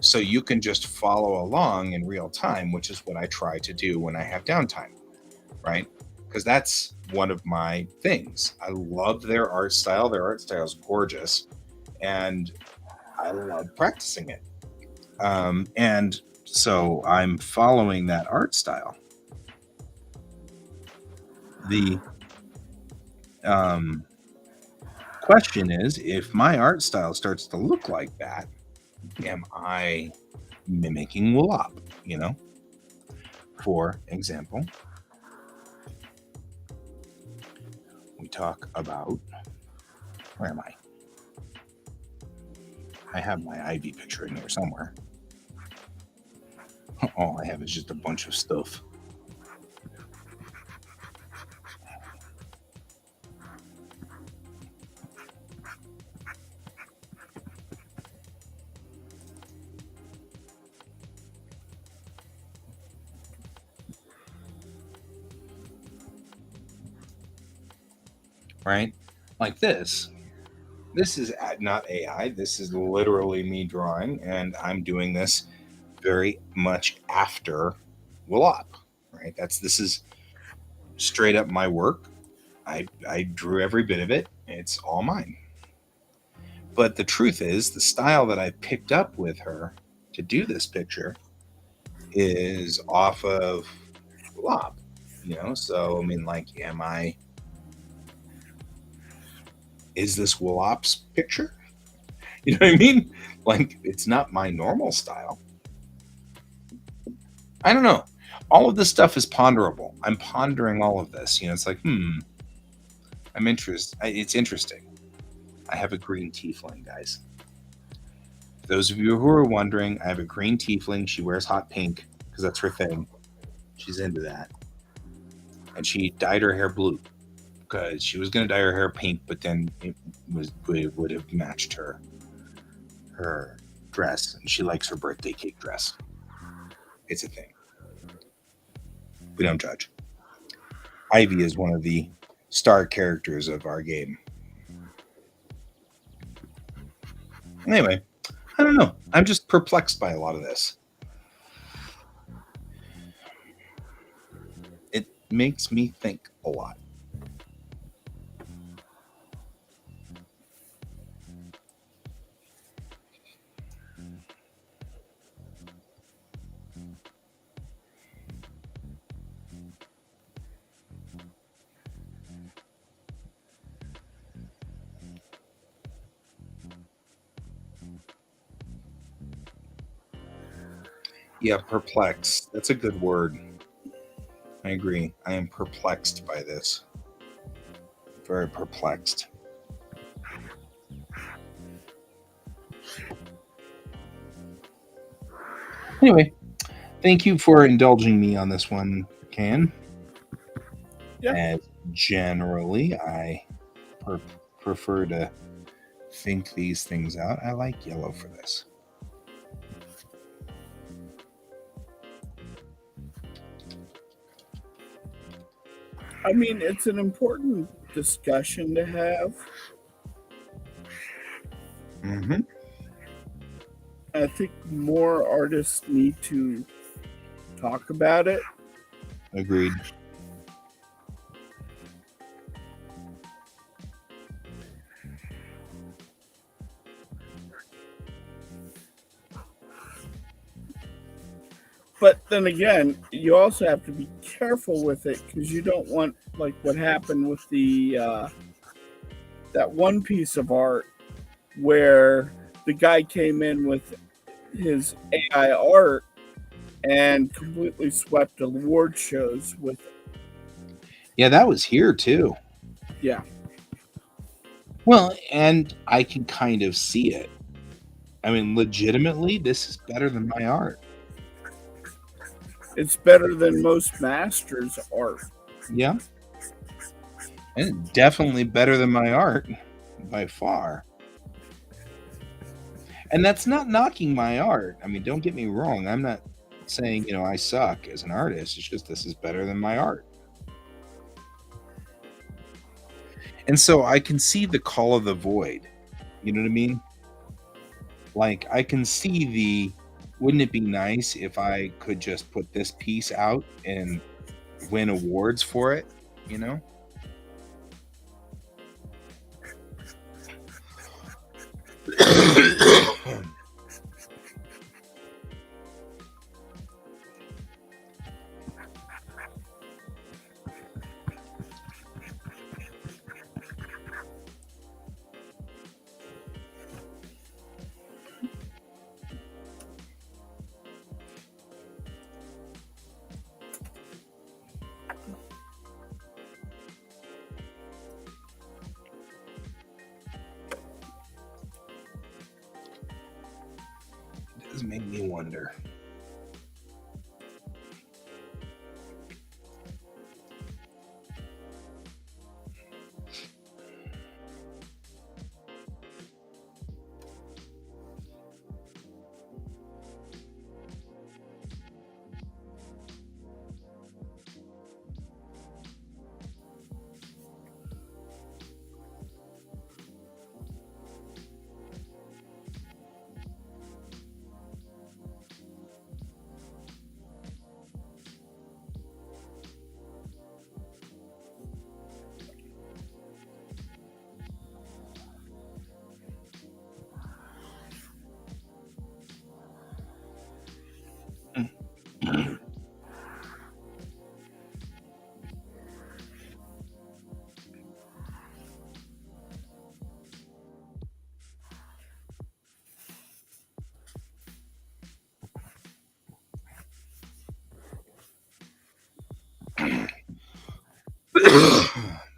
S2: So you can just follow along in real time, which is what I try to do when I have downtime, right? Because that's one of my things. I love their art style. Their art style is gorgeous, and I love practicing it. And so I'm following that art style. The question is, if my art style starts to look like that, am I mimicking WLOP? You know, for example, we talk about, where am I? I have my Ivy picture in here somewhere. All I have is just a bunch of stuff. Right? Like this. This is not AI. This is literally me drawing, and I'm doing this very much after WLOP. Right? This is straight up my work. I drew every bit of it. It's all mine. But the truth is, the style that I picked up with her to do this picture is off of WLOP. You know, so I mean, like, is this WLOP's picture? You know what I mean? Like, it's not my normal style. I don't know. All of this stuff is ponderable. I'm pondering all of this. You know, it's like, I'm interested. It's interesting. I have a green tiefling, guys. For those of you who are wondering, I have a green tiefling. She wears hot pink because that's her thing. She's into that. And she dyed her hair blue because she was going to dye her hair pink, but then it would have matched her dress. And she likes her birthday cake dress. It's a thing. We don't judge. Ivy is one of the star characters of our game. Anyway, I don't know. I'm just perplexed by a lot of this. It makes me think a lot. Yeah, perplexed. That's a good word. I agree. I am perplexed by this. Very perplexed. Anyway, thank you for indulging me on this one, Can.
S1: Yeah.
S2: As generally, I prefer to think these things out. I like yellow for this.
S1: I mean, it's an important discussion to have.
S2: Mm-hmm.
S1: I think more artists need to talk about it.
S2: Agreed.
S1: But then again, you also have to be careful with it because you don't want like what happened with the that one piece of art where the guy came in with his AI art and completely swept award shows with it.
S2: Yeah, that was here too.
S1: Yeah.
S2: Well, and I can kind of see it. I mean, legitimately, this is better than my art.
S1: It's better than most masters' art.
S2: Yeah. And definitely better than my art by far. And that's not knocking my art. I mean, don't get me wrong. I'm not saying, I suck as an artist. It's just this is better than my art. And so I can see the call of the void. You know what I mean? Like, I can see wouldn't it be nice if I could just put this piece out and win awards for it, It does make me wonder.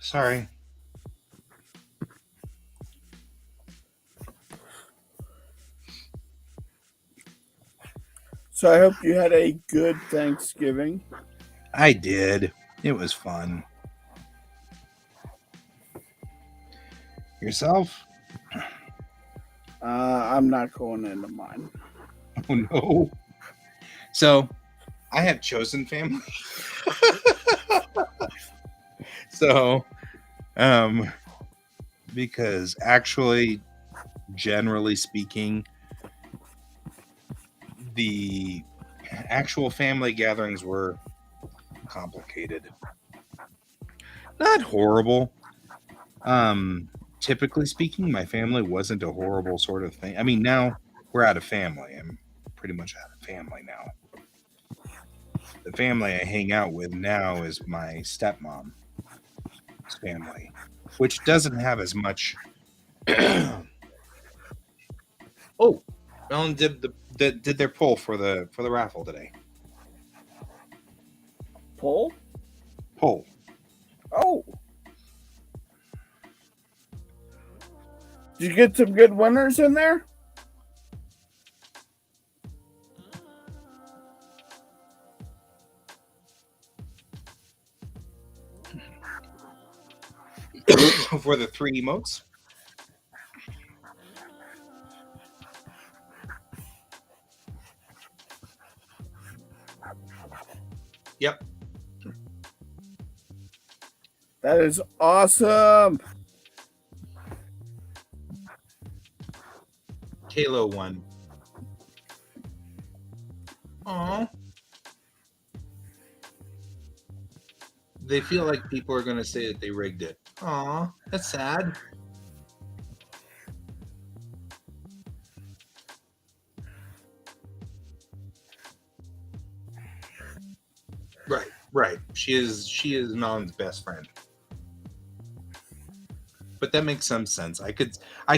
S2: Sorry.
S1: So I hope you had a good Thanksgiving.
S2: I did. It was fun. Yourself?
S1: I'm not going into mine.
S2: Oh no. So I have chosen family. So, because actually, generally speaking, the actual family gatherings were complicated. Not horrible. Typically speaking, my family wasn't a horrible sort of thing. I mean, now we're out of family. I'm pretty much out of family now. The family I hang out with now is my stepmom's family, which doesn't have as much. Oh, Ellen did their poll for the raffle today.
S1: Poll.
S2: Oh.
S1: Did you get some good winners in there?
S2: For the 3 emotes? Yep.
S1: That is awesome.
S2: Kalo won. Aww. They feel like people are going to say that they rigged it. Aw, that's sad. Right. She is Nolan's best friend. But that makes some sense. I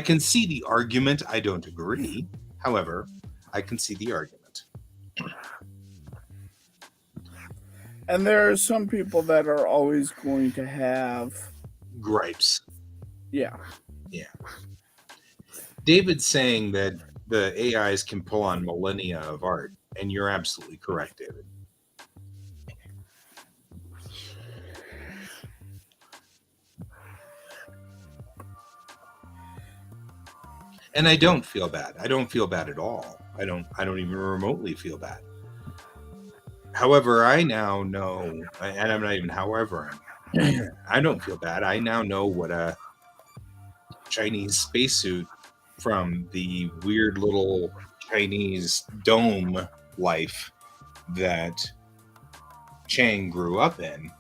S2: can see the argument. I don't agree. However, I can see the argument.
S1: And there are some people that are always going to have
S2: gripes.
S1: Yeah.
S2: David's saying that the AIs can pull on millennia of art, and you're absolutely correct, David. And I don't feel bad. I don't feel bad at all. I don't even remotely feel bad. However, I now know, and I'm not even however, I don't feel bad. I now know what a Chinese spacesuit from the weird little Chinese dome life that Chang grew up in.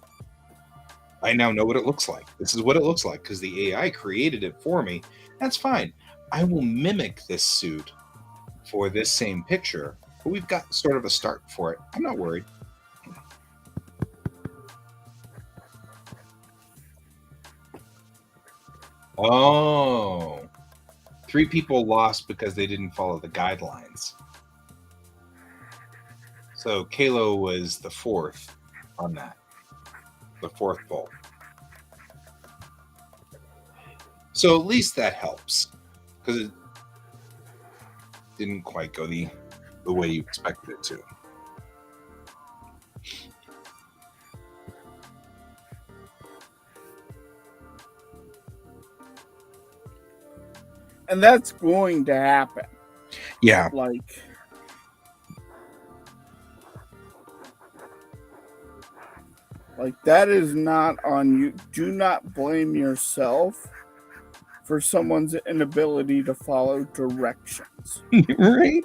S2: I now know what it looks like. This is what it looks like because the AI created it for me. That's fine. I will mimic this suit for this same picture, but we've got sort of a start for it. I'm not worried. Oh, 3 people lost because they didn't follow the guidelines. So Kalo was the 4th on that, the 4th poll. So at least that helps because it didn't quite go the way you expected it to.
S1: And that's going to happen.
S2: Yeah.
S1: Like that is not on you. Do not blame yourself for someone's inability to follow directions.
S2: Right?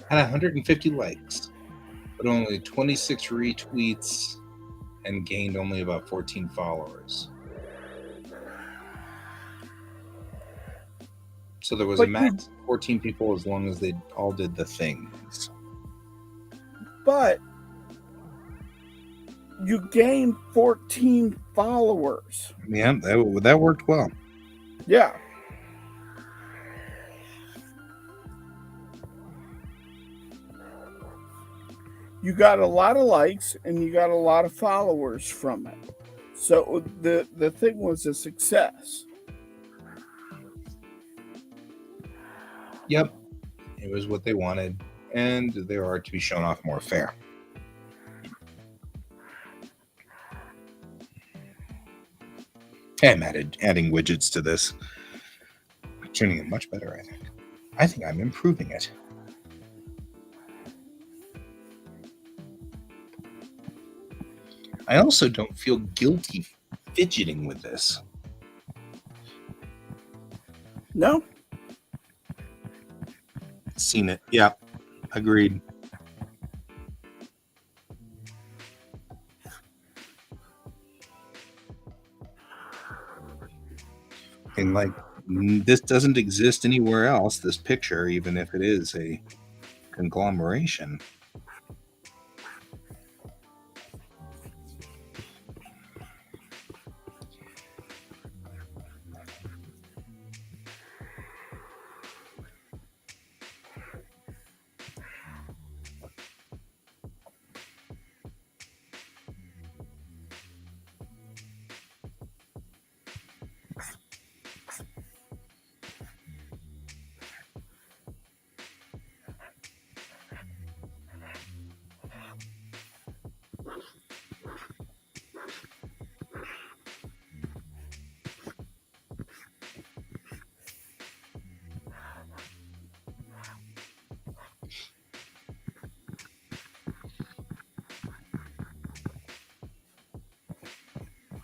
S2: had 150 likes, but only 26 retweets and gained only about 14 followers. So there was a max of 14 people as long as they all did the things.
S1: But you gained 14 followers.
S2: Yeah, that worked well.
S1: Yeah. You got a lot of likes and you got a lot of followers from it. So the thing was a success.
S2: Yep. It was what they wanted, and their art to be shown off more fair. I'm adding widgets to this. Turning it much better, I think. I think I'm improving it. I also don't feel guilty fidgeting with this.
S1: No?
S2: Seen it. Yeah. Agreed. And like, this doesn't exist anywhere else, this picture, even if it is a conglomeration.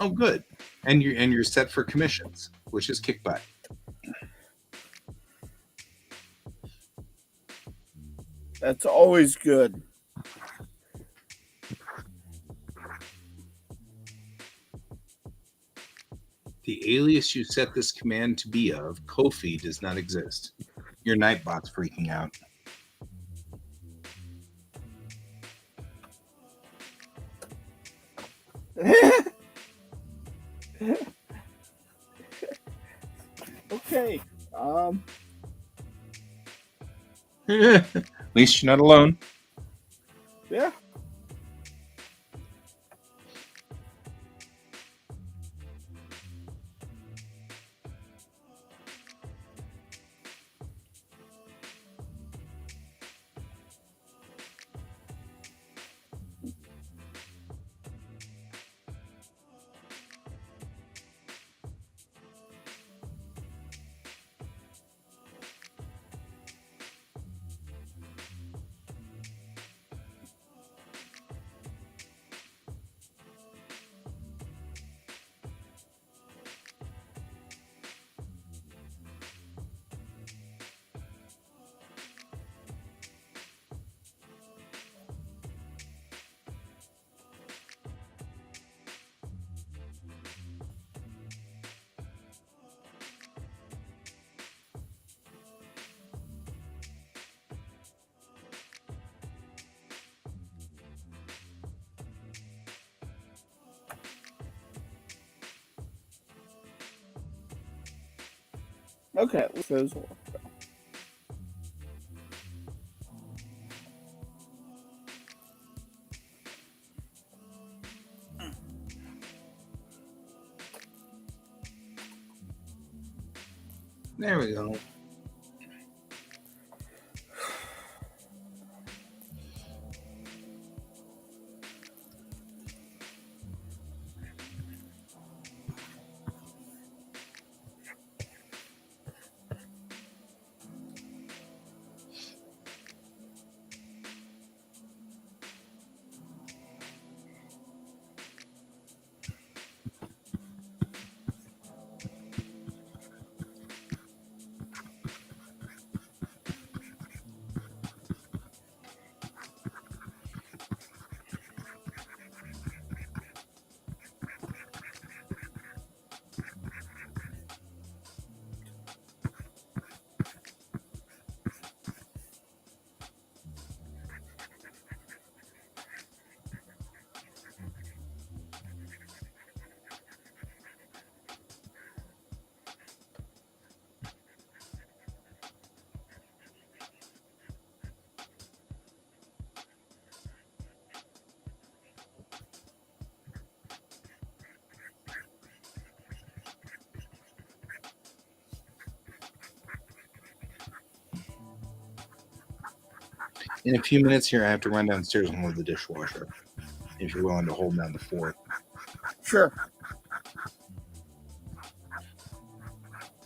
S2: Oh, good. And you're set for commissions, which is kick butt.
S1: That's always good.
S2: The alias you set this command to be of, Kofi, does not exist. Your Nightbot's freaking out.
S1: Okay.
S2: At least you're not alone.
S1: Yeah. Okay, those will.
S2: There we go. In a few minutes here, I have to run downstairs and load the dishwasher. If you're willing to hold down the fort.
S1: Sure.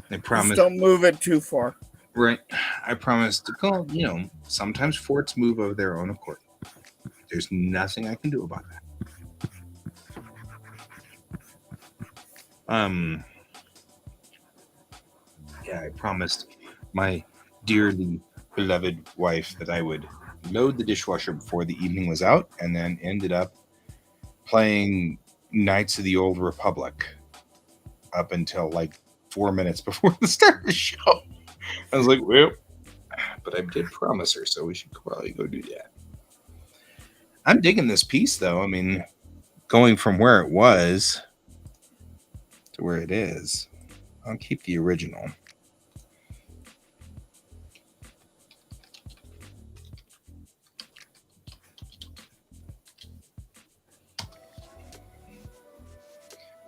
S2: I promise.
S1: Just don't move it too far.
S2: Right. I promise to go, sometimes forts move of their own accord. There's nothing I can do about that. Yeah, I promised my dearly beloved wife that I would load the dishwasher before the evening was out, and then ended up playing Knights of the Old Republic up until like 4 minutes before the start of the show. I was like, well, but I did promise her, so we should probably go do that. I'm digging this piece, though. I mean, going from where it was to where it is, I'll keep the original.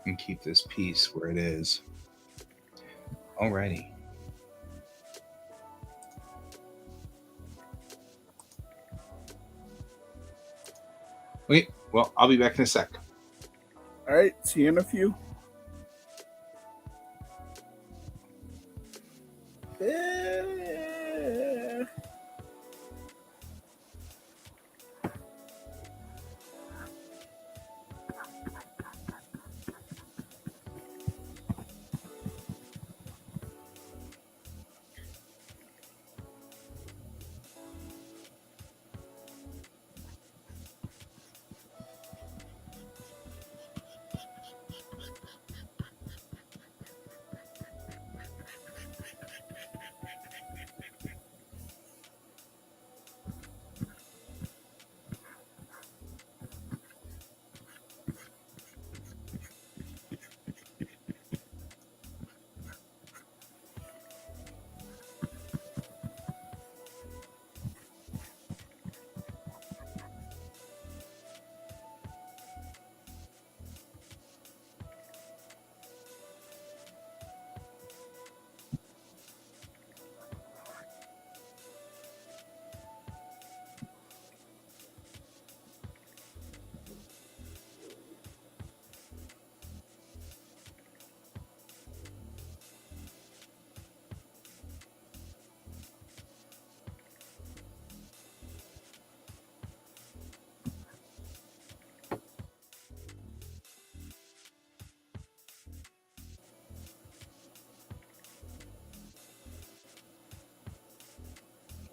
S2: And keep this piece where it is. Alrighty. Wait, well, I'll be back in a sec.
S1: All right, see you in a few.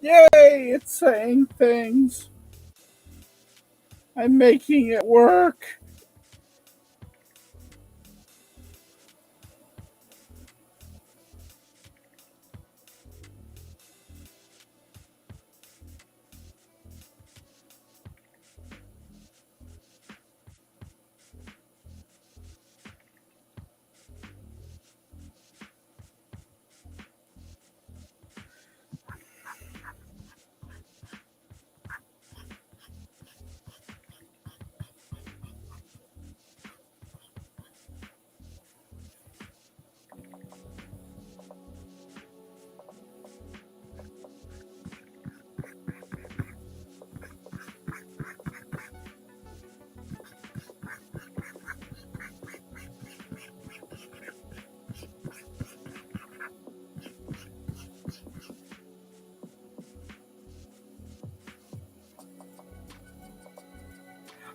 S1: Yay, it's saying things. I'm making it work.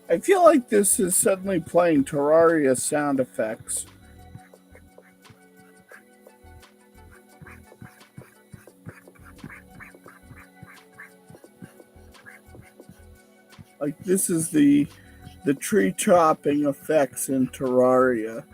S1: I feel like this is suddenly playing Terraria sound effects. Like this is the tree chopping effects in Terraria.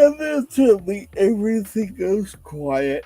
S1: And then suddenly everything goes quiet.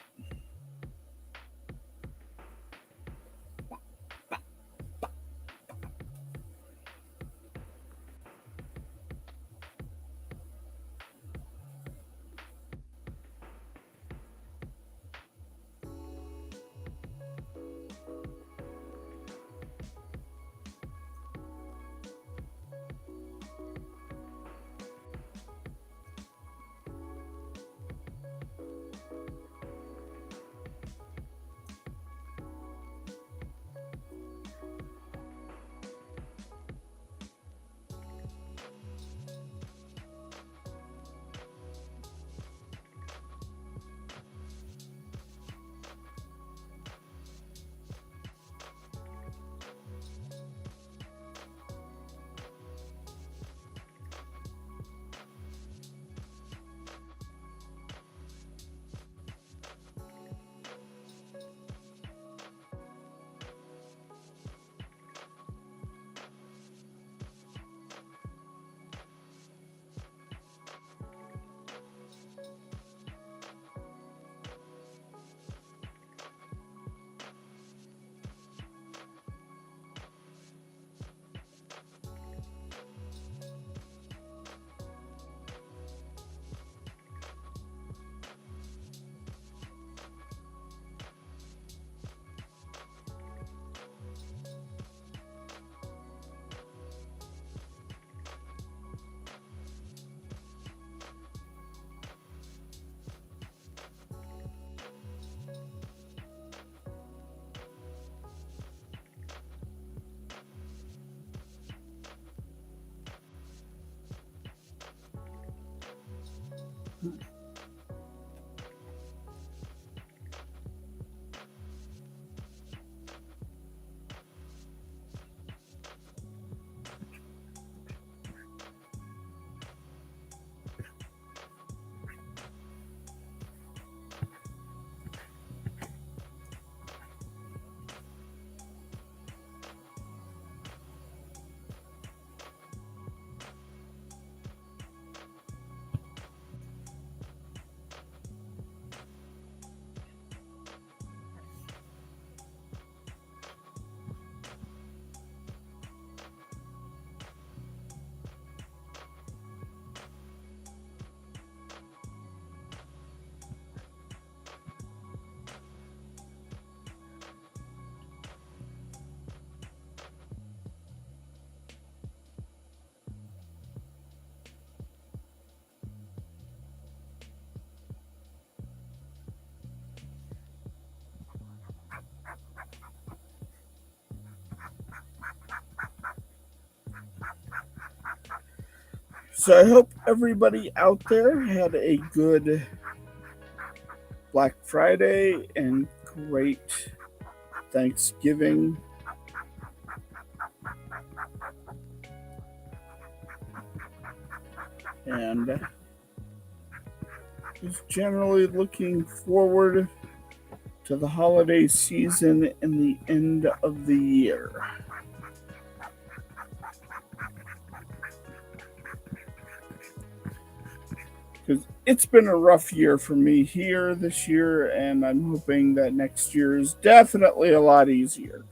S1: So I hope everybody out there had a good Black Friday and great Thanksgiving. And just generally looking forward to the holiday season and the end of the year. Because it's been a rough year for me here this year, and I'm hoping that next year is definitely a lot easier.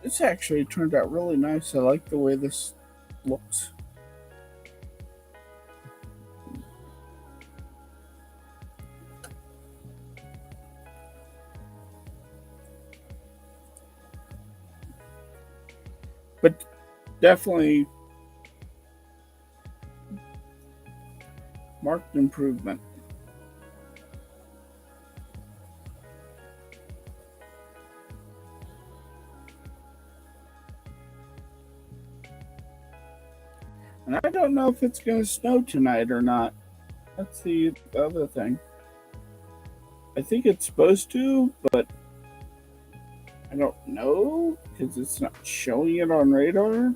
S1: This actually turned out really nice. I like the way this looks. But definitely marked improvement. And I don't know if it's going to snow tonight or not. That's the other thing. I think it's supposed to, but I don't know because it's not showing it on radar.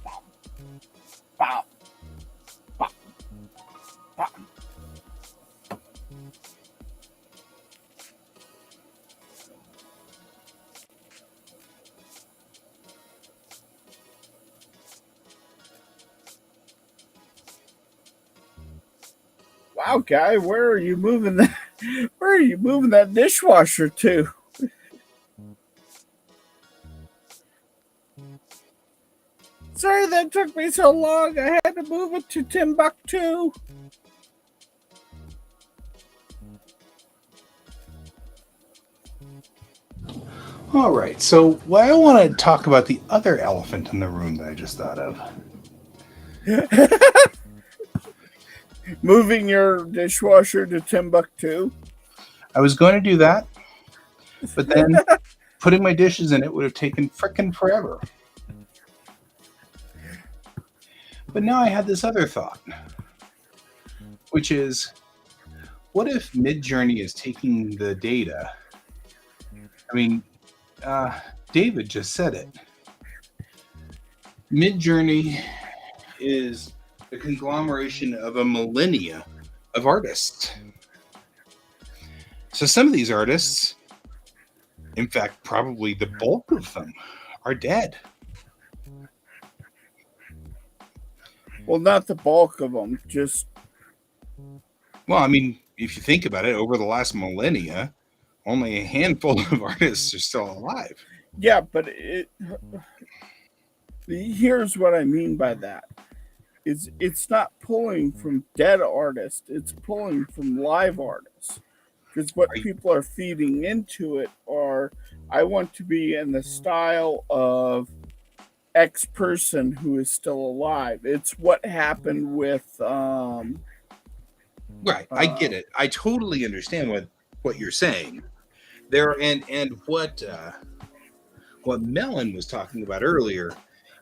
S1: Wow. Wow. Wow. Wow, guy, where are you moving that? Where are you moving that dishwasher to? Sorry that took me so long. I had to move it to Timbuktu.
S2: All right, so I want to talk about the other elephant in the room that I just thought of.
S1: Moving your dishwasher to Timbuktu?
S2: I was going to do that, but then putting my dishes in it would have taken frickin' forever. But now I had this other thought, which is, what if Midjourney is taking the data? I mean, David just said it. Midjourney is a conglomeration of a millennia of artists. So some of these artists, in fact, probably the bulk of them, are dead.
S1: Well, not the bulk of them, just...
S2: Well, I mean, if you think about it, over the last millennia, only a handful of artists are still alive.
S1: Yeah, but here's what I mean by that. It's not pulling from dead artists, it's pulling from live artists. Because what people are feeding into it are, I want to be in the style of X person who is still alive. It's what happened with
S2: right. I get it. I totally understand what you're saying there, and what Melon was talking about earlier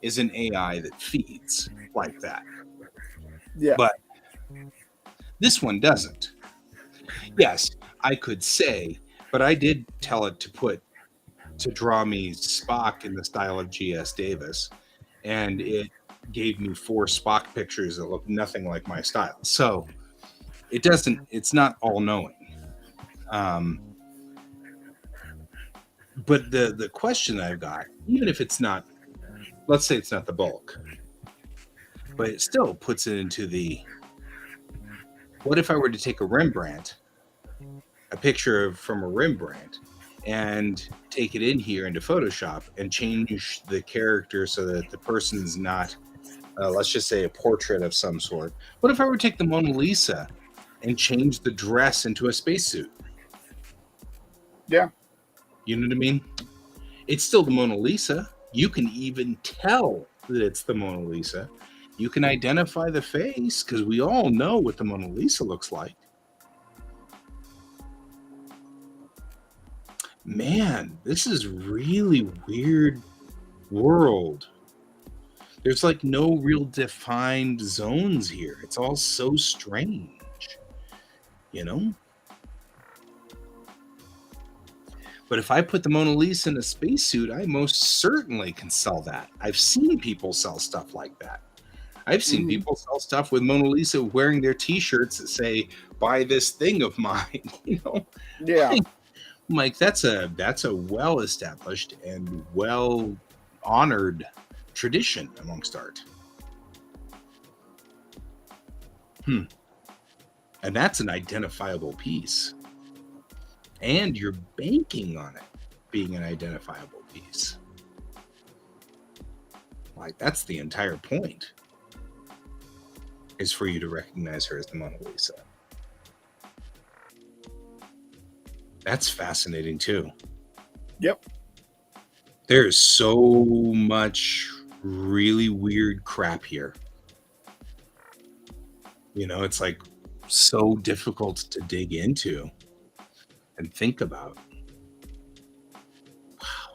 S2: is an AI that feeds like that.
S1: Yeah.
S2: But this one doesn't. Yes, I could say, but I did tell it to draw me Spock in the style of G.S. Davis, and it gave me 4 Spock pictures that look nothing like my style. So it's not all knowing. But the question I've got, even if it's not, let's say it's not the bulk, but it still puts it into the, what if I were to take a picture from a Rembrandt, and take it in here into Photoshop and change the character so that the person's not, let's just say, a portrait of some sort. What if I were to take the Mona Lisa and change the dress into a spacesuit?
S1: Yeah.
S2: You know what I mean? It's still the Mona Lisa. You can even tell that it's the Mona Lisa. You can identify the face because we all know what the Mona Lisa looks like. Man, this is really weird world. There's like no real defined zones here. It's all so strange, you know? But if I put the Mona Lisa in a spacesuit, I most certainly can sell that. I've seen people sell stuff like that. I've seen people sell stuff with Mona Lisa wearing their T-shirts that say "Buy this thing of mine." You know?
S1: Yeah.
S2: I'm like, that's a well-established and well-honored tradition amongst art. And that's an identifiable piece. And you're banking on it being an identifiable piece. Like, that's the entire point, is for you to recognize her as the Mona Lisa. That's fascinating too.
S1: Yep.
S2: There's so much really weird crap here. You know, it's like so difficult to dig into and think about. Wow.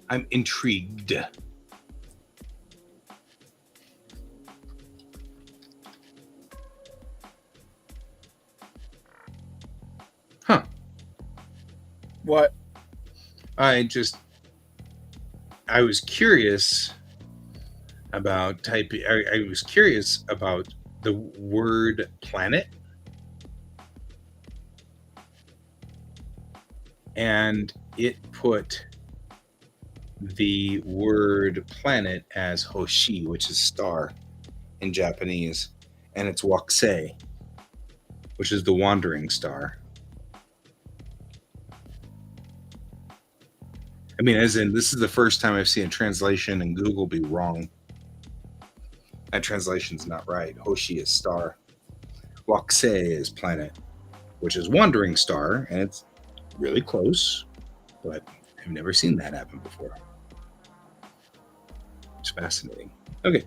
S2: I'm intrigued. Huh.
S1: What?
S2: I was curious about I was curious about the word planet, and it put the word planet as hoshi, which is star in Japanese, and it's wakusei, which is the wandering star. I mean, as in, this is the first time I've seen a translation in Google be wrong. That translation's not right. Hoshi is star. Wakusei is planet, which is wandering star, and it's really close, but I've never seen that happen before. It's fascinating. Okay.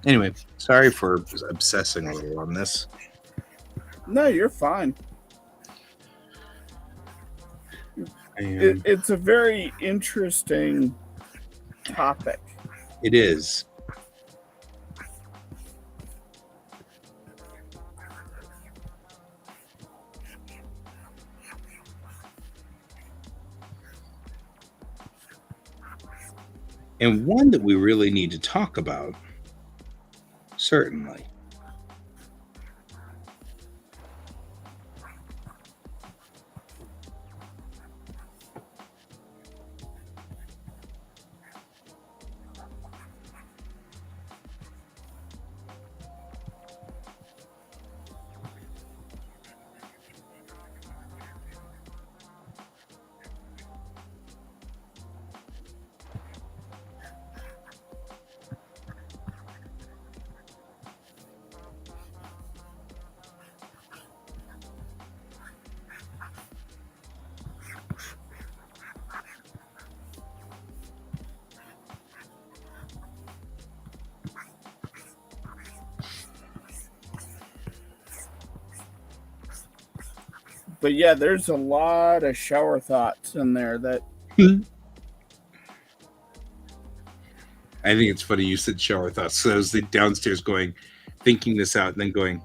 S2: Anyway, sorry for obsessing a little on this.
S1: No, you're fine. It's a very interesting topic.
S2: It is. And one that we really need to talk about, certainly.
S1: But yeah, there's a lot of shower thoughts in there that.
S2: I think it's funny you said shower thoughts. So I was downstairs thinking this out, and then going,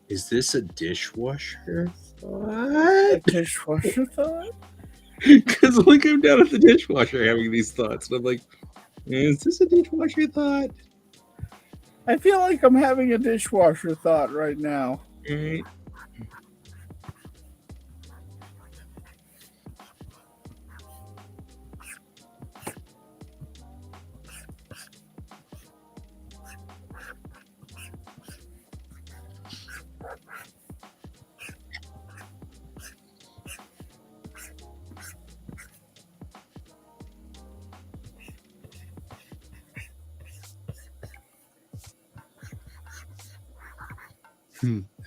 S2: is this a dishwasher thought?
S1: A dishwasher thought?
S2: Because like I'm down at the dishwasher having these thoughts, and I'm like, is this a dishwasher thought?
S1: I feel like I'm having a dishwasher thought right now.
S2: Right.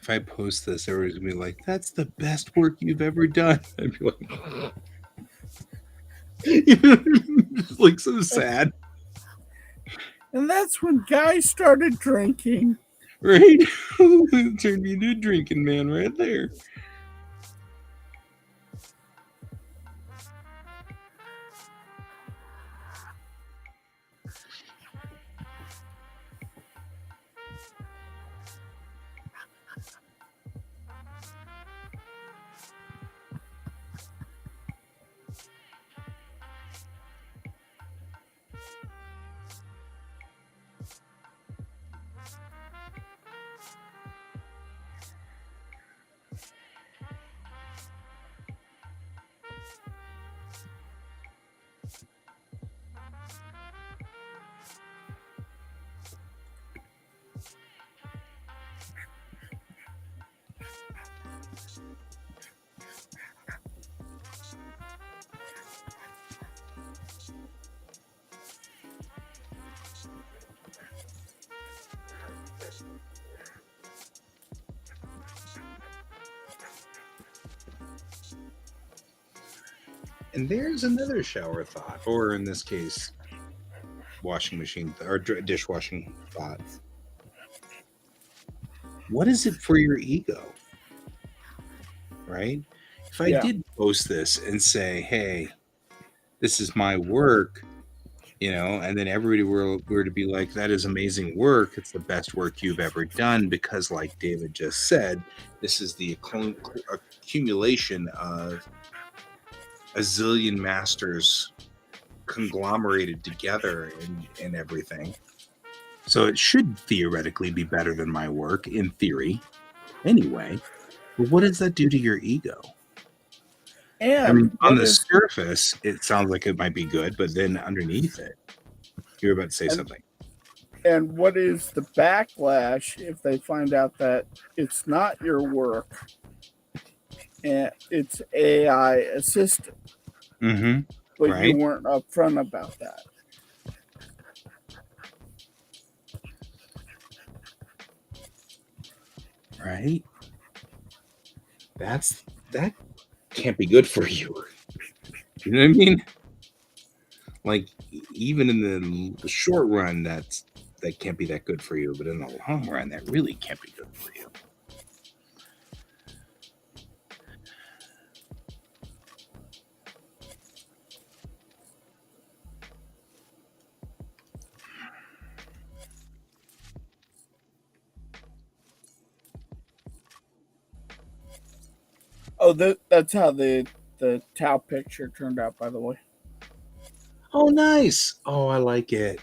S2: If I post this, everybody's gonna be like, "That's the best work you've ever done." I'd be like, like so sad.
S1: And that's when guys started drinking.
S2: Right? It turned me into a drinking man right there. And there's another shower thought, or in this case, washing machine or dishwashing thought. What is it for your ego? Right? If I did post this and say, hey, this is my work, and then everybody were to be like, that is amazing work. It's the best work you've ever done because, like David just said, this is the accumulation of a zillion masters conglomerated together and everything. So it should theoretically be better than my work, in theory, anyway. But what does that do to your ego?
S1: And
S2: I mean, on the surface, it sounds like it might be good, but then underneath it, you're about to say something.
S1: And what is the backlash if they find out that it's not your work and it's AI assisted?
S2: Mm-hmm.
S1: But right? You weren't upfront about that.
S2: Right? That can't be good for you. You know what I mean? Like, even in the short run, that can't be that good for you, but in the long run, that really can't be good for you.
S1: Oh, that's how the Tau picture turned out, by the way.
S2: Oh, nice. Oh, I like it.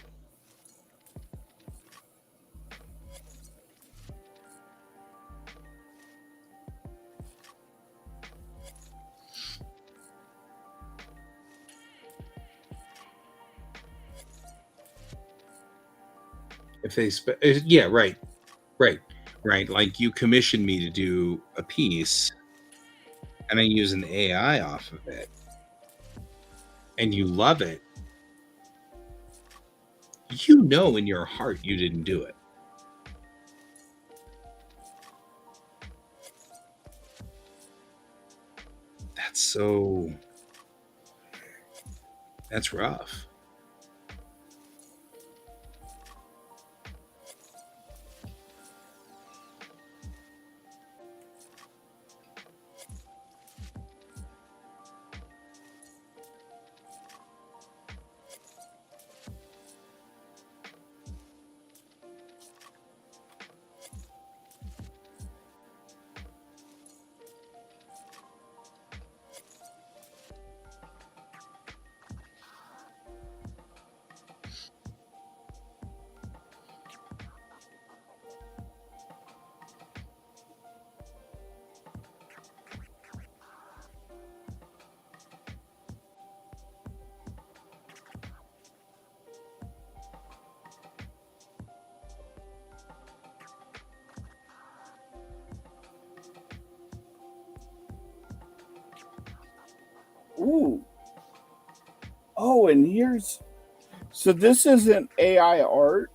S2: If they yeah, right. Like you commissioned me to do a piece and I use an AI off of it and you love it, you know in your heart you didn't do it. That's rough.
S1: Ooh. Oh, and so this isn't AI art,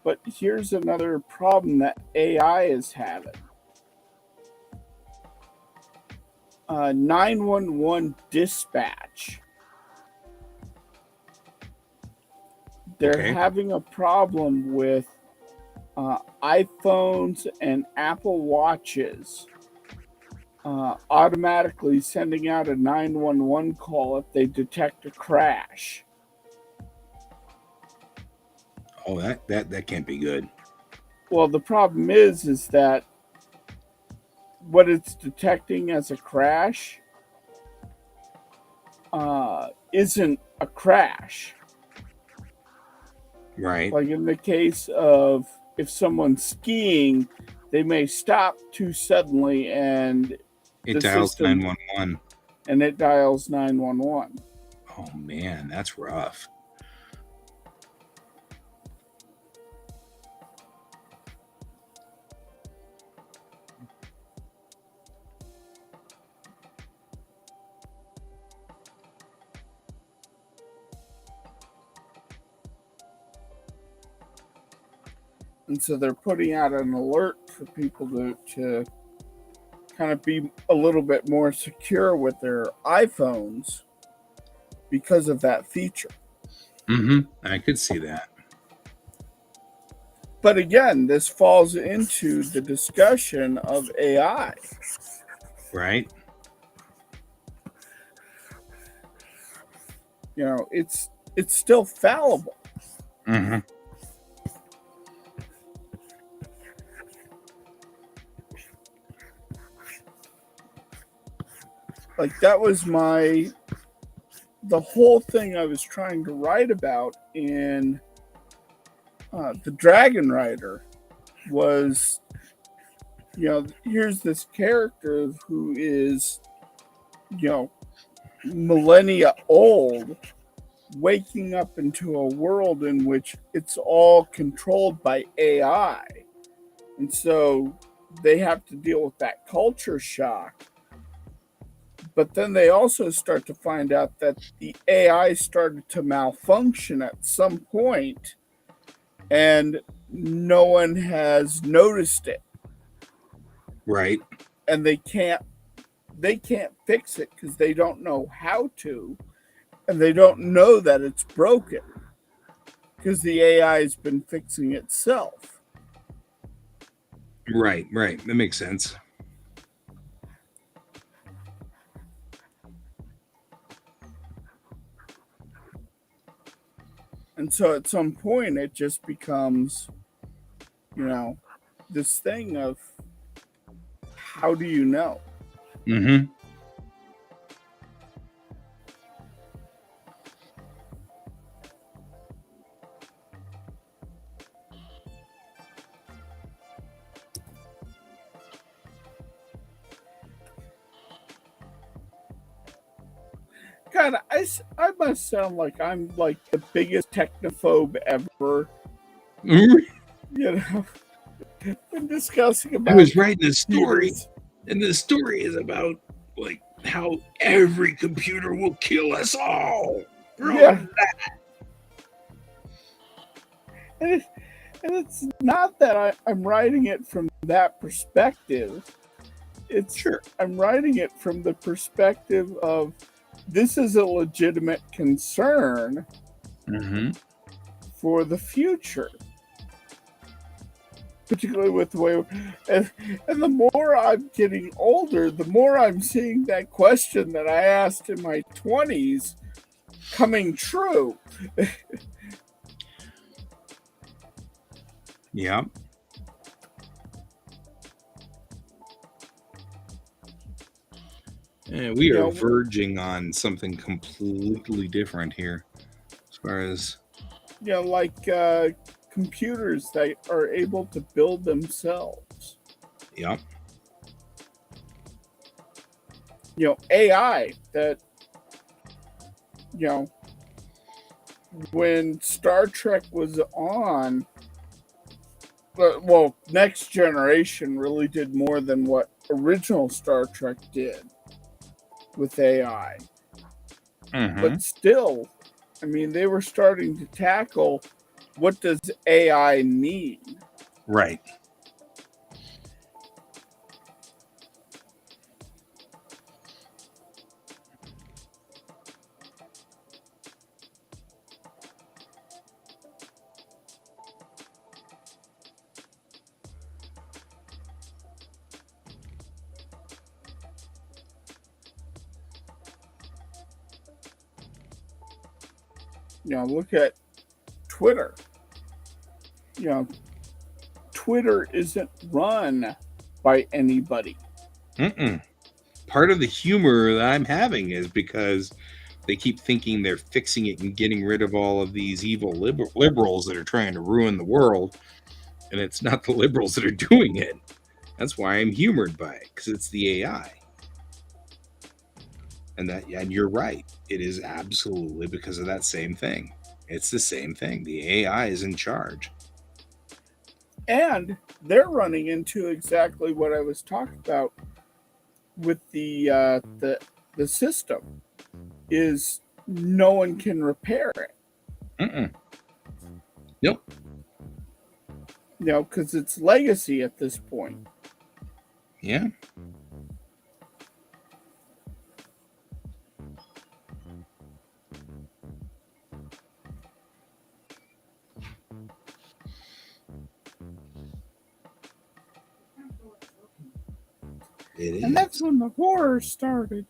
S1: but here's another problem that AI is having. 911 dispatch. They're having a problem with iPhones and Apple Watches automatically sending out a 911 call if they detect a crash.
S2: Oh, that can't be good.
S1: Well, the problem is that what it's detecting as a crash isn't a crash.
S2: Right.
S1: Like in the case of if someone's skiing, they may stop too suddenly and
S2: it dials 911.
S1: And it dials 911.
S2: Oh man, that's rough.
S1: And so they're putting out an alert for people to kind of be a little bit more secure with their iPhones because of that feature.
S2: I could see that.
S1: But again, this falls into the discussion of AI.
S2: Right.
S1: You know, it's still fallible. Like that was the whole thing I was trying to write about in the Dragon Rider was, you know, here's this character who is, you know, millennia old, waking up into a world in which it's all controlled by AI. And so they have to deal with that culture shock. But then they also start to find out that the AI started to malfunction at some point and no one has noticed it.
S2: Right.
S1: And they can't fix it because they don't know how to, and they don't know that it's broken because the AI has been fixing itself.
S2: Right. That makes sense.
S1: And so at some point it just becomes, you know, this thing of how do you know? I must sound like I'm like the biggest technophobe ever.
S2: You
S1: know, when discussing about.
S2: I was writing a story, and the story is about like how every computer will kill us all.
S1: Yeah. And it's not that I'm writing it from that perspective. I'm writing it from the perspective of this is a legitimate concern for the future. Particularly with the way, and the more I'm getting older, the more I'm seeing that question that I asked in my 20s coming true.
S2: Yeah. Yeah, we are verging on something completely different here, as far as
S1: like computers that are able to build themselves.
S2: Yeah.
S1: AI that when Star Trek was on, well, Next Generation really did more than what original Star Trek did with AI. But still, I mean, they were starting to tackle what does AI mean?
S2: Right.
S1: Look at Twitter. Twitter isn't run by anybody.
S2: Part of the humor that I'm having is because they keep thinking they're fixing it and getting rid of all of these evil liberals that are trying to ruin the world, and it's not the liberals that are doing it. That's why I'm humored by it, because it's the AI. And you're right. It is absolutely because of that same thing. It's the same thing. The AI is in charge.
S1: And they're running into exactly what I was talking about with the system is no one can repair it.
S2: Nope.
S1: Because it's legacy at this point.
S2: Yeah.
S1: And that's when the horror started.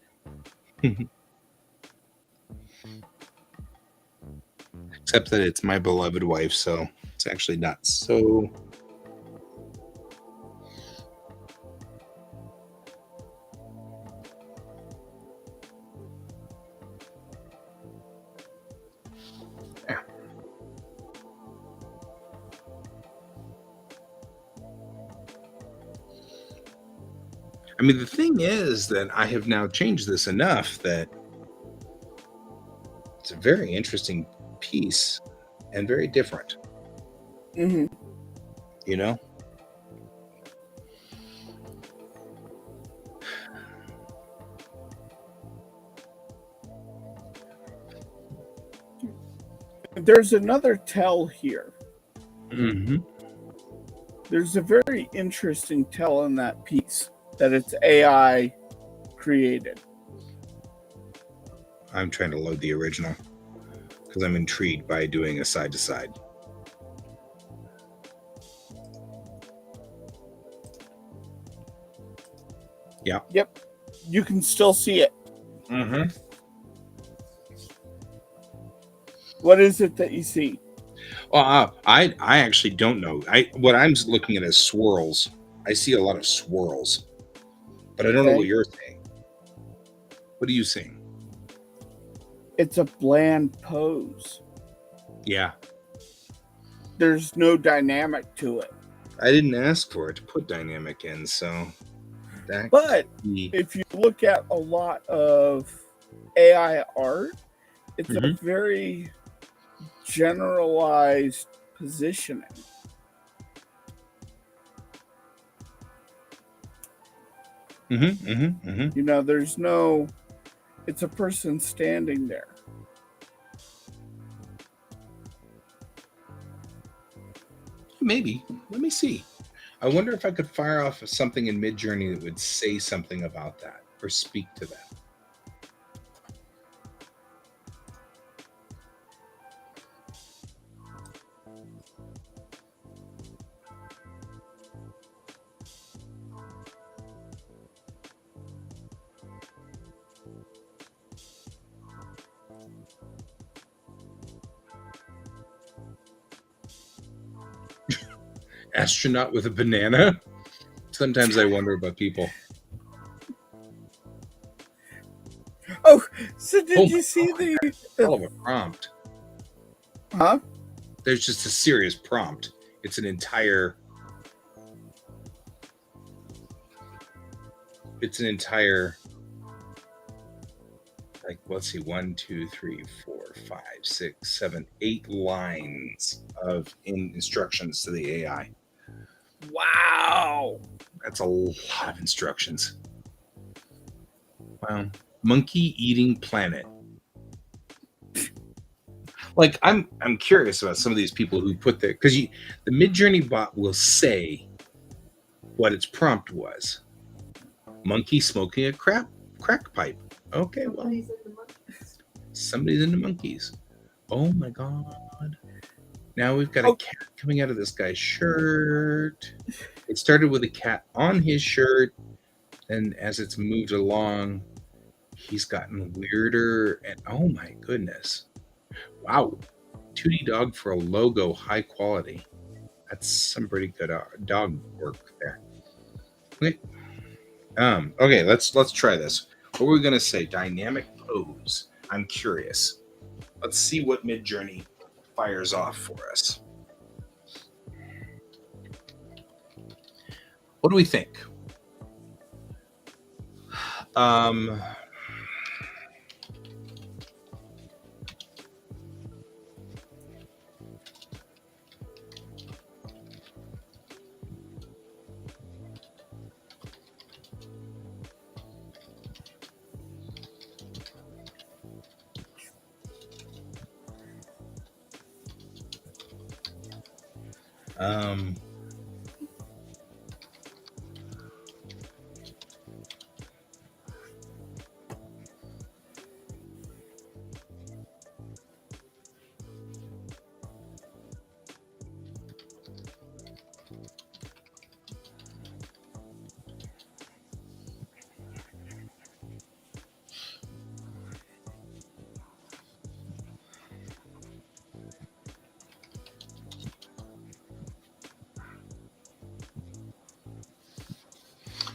S2: Except that it's my beloved wife, so it's actually not so. Yeah. I mean, the thing is that I have now changed this enough that it's a very interesting piece and very different. You know?
S1: There's another tell here.
S2: Mm-hmm.
S1: There's a very interesting tell in that piece that it's AI created.
S2: I'm trying to load the original because I'm intrigued by doing a side to side. Yeah.
S1: Yep. You can still see it.
S2: Mm-hmm.
S1: What is it that you see?
S2: Well, I actually don't know. What I'm looking at is swirls. I see a lot of swirls, but I don't know what you're seeing. What are you seeing?
S1: It's a bland pose.
S2: Yeah.
S1: There's no dynamic to it.
S2: I didn't ask for it to put dynamic in, so.
S1: But if you look at a lot of AI art, it's a very generalized positioning. You know, there's no, it's a person standing there.
S2: Maybe. Let me see. I wonder if I could fire off something in Midjourney that would say something about that or speak to that. Astronaut with a banana? Sometimes I wonder about people.
S1: Oh, so did you see the
S2: hell of a prompt?
S1: Huh?
S2: There's just a serious prompt. It's an entire like, let's see, 1, 2, 3, 4, 5, 6, 7, 8 lines of instructions to the AI.
S1: Wow.
S2: That's a lot of instructions. Wow. Monkey eating planet. Like, I'm curious about some of these people who put their, because the Midjourney bot will say what its prompt was. Monkey smoking a crack pipe. Okay, well, somebody's into monkeys. Oh my god. Now we've got a cat coming out of this guy's shirt. It started with a cat on his shirt, and as it's moved along, he's gotten weirder. And oh my goodness. Wow. 2D dog for a logo, high quality. That's some pretty good dog work there. Okay. Okay, let's try this. What were we gonna say? Dynamic pose. I'm curious. Let's see what Midjourney fires off for us. What do we think?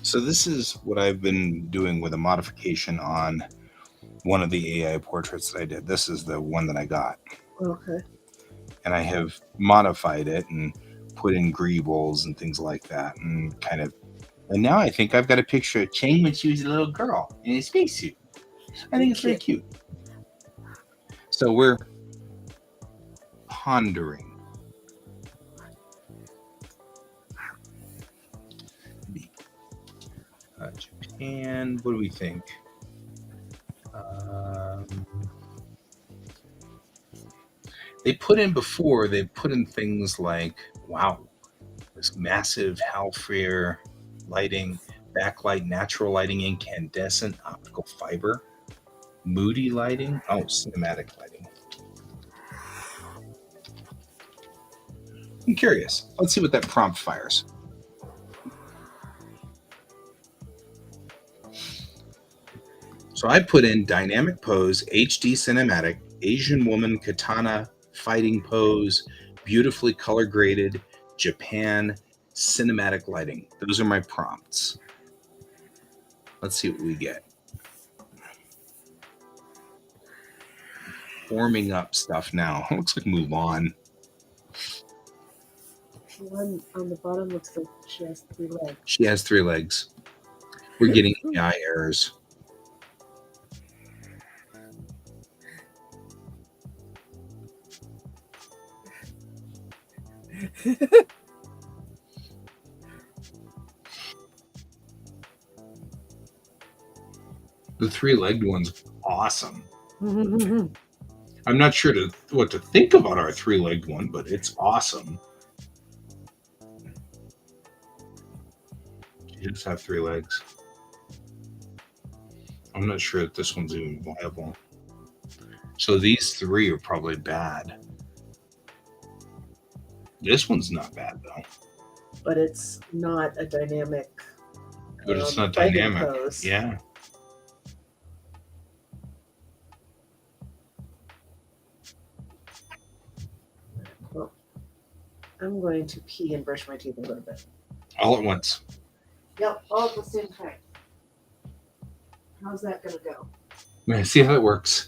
S2: So this is what I've been doing with a modification on one of the AI portraits that I did. This is the one that I got.
S1: Okay.
S2: And I have modified it and put in greebles and things like that, and now I think I've got a picture of Chang when she was a little girl in a spacesuit. I think it's very cute. So we're pondering. Japan, what do we think? They put in things like, wow, this massive Halfrare lighting, backlight, natural lighting, incandescent, optical fiber, moody lighting, cinematic lighting. I'm curious. Let's see what that prompt fires. So I put in dynamic pose, HD cinematic, Asian woman katana fighting pose, beautifully color graded, Japan, cinematic lighting. Those are my prompts. Let's see what we get. Forming up stuff now. It looks like move on.
S3: The one on the bottom looks like she has 3 legs.
S2: She has 3 legs. We're getting AI errors. The three-legged one's awesome. I'm not sure what to think about our three-legged one, but it's awesome. You just have 3 legs. I'm not sure that this one's even viable. So these 3 are probably bad. This one's not bad though.
S3: But it's not a dynamic.
S2: But it's not dynamic.
S3: Pose.
S2: Yeah.
S3: Well, I'm going to pee and brush my teeth a little bit.
S2: All at once.
S3: Yep, all at the same time. How's that going to go?
S2: Man, see how it works.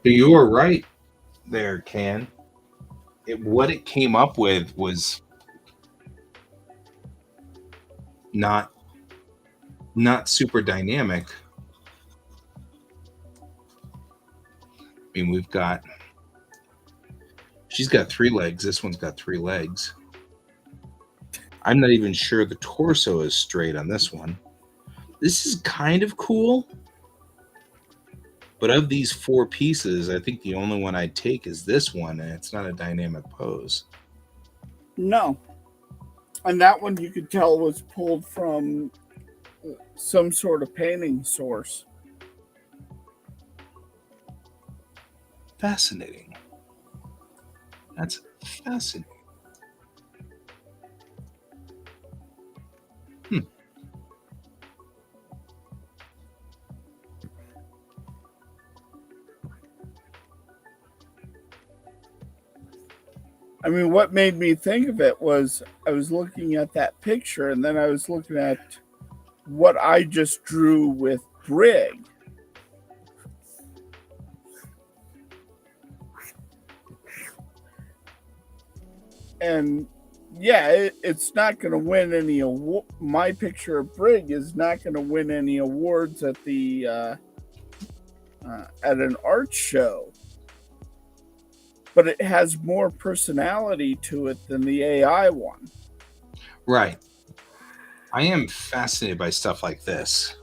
S2: You were right there, Can. What it came up with was not super dynamic. I mean, she's got 3 legs. This one's got 3 legs. I'm not even sure the torso is straight on this one. This is kind of cool. But of these 4 pieces, I think the only one I'd take is this one, and it's not a dynamic pose.
S1: No. And that one you could tell was pulled from some sort of painting source.
S2: Fascinating. That's fascinating.
S1: I mean, what made me think of it was I was looking at that picture, and then I was looking at what I just drew with Brig. And yeah, it's not going to win any award. My picture of Brig is not going to win any awards at the at an art show. But it has more personality to it than the AI one.
S2: Right. I am fascinated by stuff like this.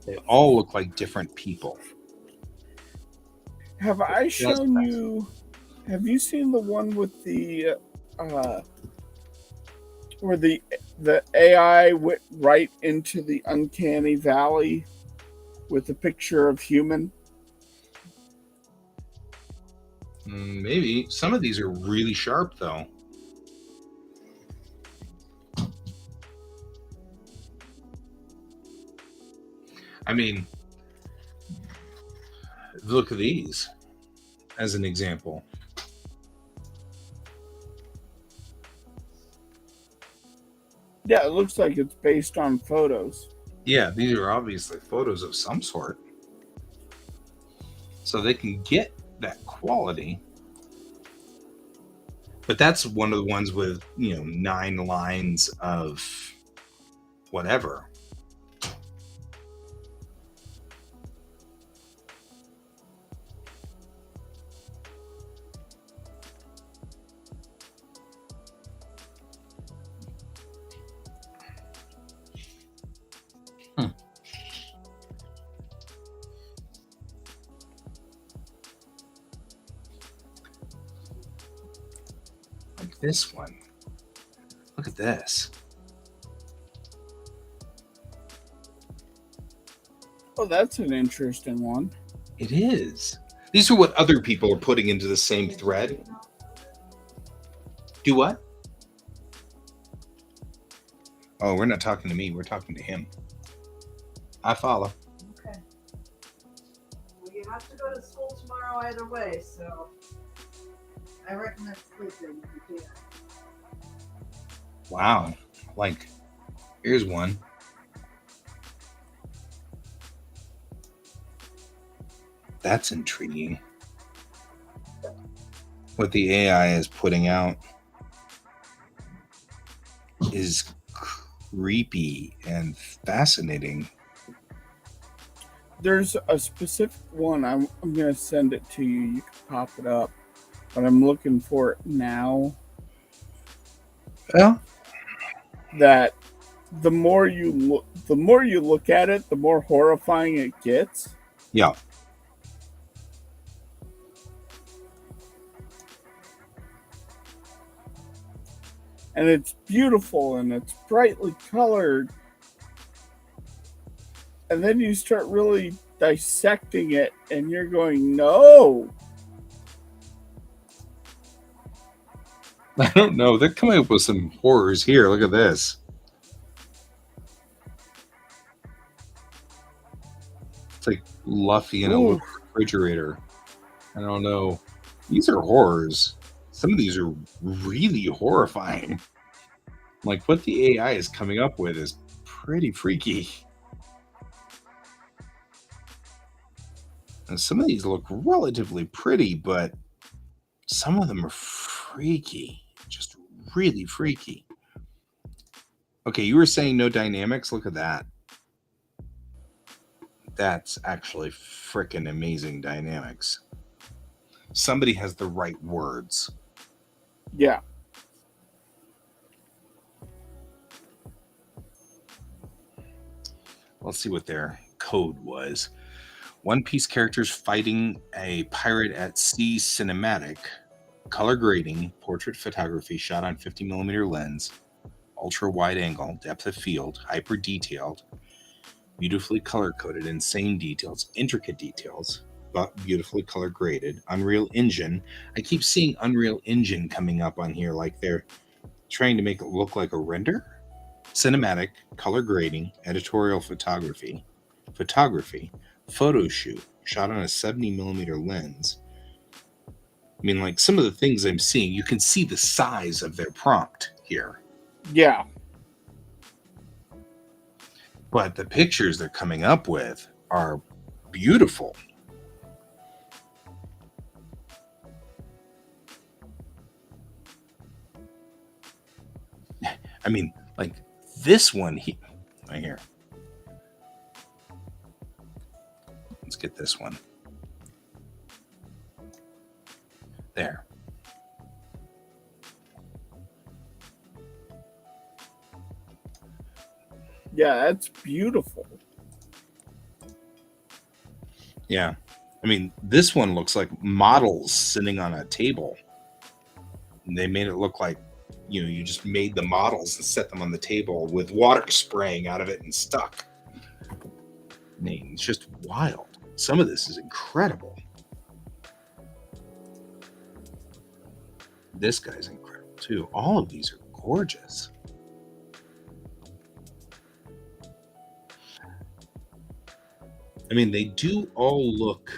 S2: They all look like different people.
S1: Have I shown you? Have you seen the one with the where the AI went right into the uncanny valley with a picture of human?
S2: Maybe. Some of these are really sharp, though. I mean, look at these as an example.
S1: Yeah, it looks like it's based on photos.
S2: Yeah, these are obviously photos of some sort. So they can get that quality. But that's one of the ones with, 9 lines of whatever. Like this one. Look at this.
S1: Oh, that's an interesting one.
S2: It is. These are what other people are putting into the same thread. Do what? Oh, we're not talking to me. We're talking to him. I follow.
S3: Okay. Well, you have to go to school tomorrow either way, so I recommend sleeping if you can.
S2: Wow. Like, here's one. That's intriguing. What the AI is putting out. is creepy and fascinating.
S1: There's a specific one. I'm going to send it to you. You can pop it up. But I'm looking for it now.
S2: Well,
S1: that the more you look at it, the more horrifying it gets.
S2: Yeah.
S1: And it's beautiful and it's brightly colored. And then you start really dissecting it and you're going, no.
S2: I don't know. They're coming up with some horrors here. Look at this. It's like Luffy in a little refrigerator. I don't know. These are horrors. Some of these are really horrifying. Like what the AI is coming up with is pretty freaky. And some of these look relatively pretty, but some of them are freaky. Just really freaky. Okay, you were saying no dynamics? Look at that. That's actually freaking amazing dynamics. Somebody has the right words.
S1: Yeah.
S2: Let's see what their code was. One Piece characters fighting a pirate at sea cinematic. Color grading, portrait photography shot on 50mm lens, ultra wide angle, depth of field, hyper detailed, beautifully color coded, insane details, intricate details, but beautifully color graded. Unreal Engine. I keep seeing Unreal Engine coming up on here like they're trying to make it look like a render. Cinematic, color grading, editorial photography, photo shoot, shot on a 70mm lens. I mean, like some of the things I'm seeing, you can see the size of their prompt here.
S1: Yeah.
S2: But the pictures they're coming up with are beautiful. I mean, like this one right here. Let's get this one. There.
S1: Yeah, that's beautiful.
S2: Yeah. I mean, this one looks like models sitting on a table. And they made it look like, you just made the models and set them on the table with water spraying out of it and stuck. I mean, it's just wild. Some of this is incredible. This guy's incredible too. All of these are gorgeous. I mean, they do all look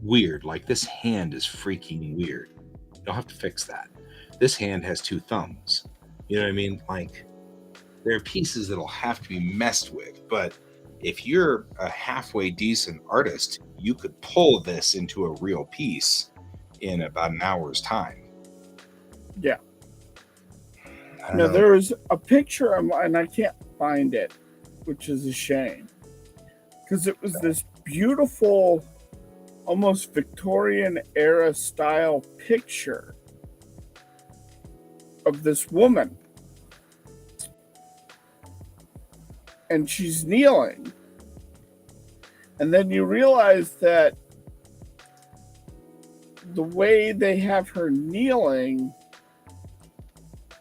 S2: weird. Like this hand is freaking weird. You'll have to fix that. This hand has two thumbs. You know what I mean? Like, there are pieces that'll have to be messed with. But if you're a halfway decent artist, you could pull this into a real piece in about an hour's time.
S1: Yeah. Now, there's a picture, and I can't find it, which is a shame. Because it was this beautiful, almost Victorian era style picture of this woman. And she's kneeling. And then you realize that the way they have her kneeling,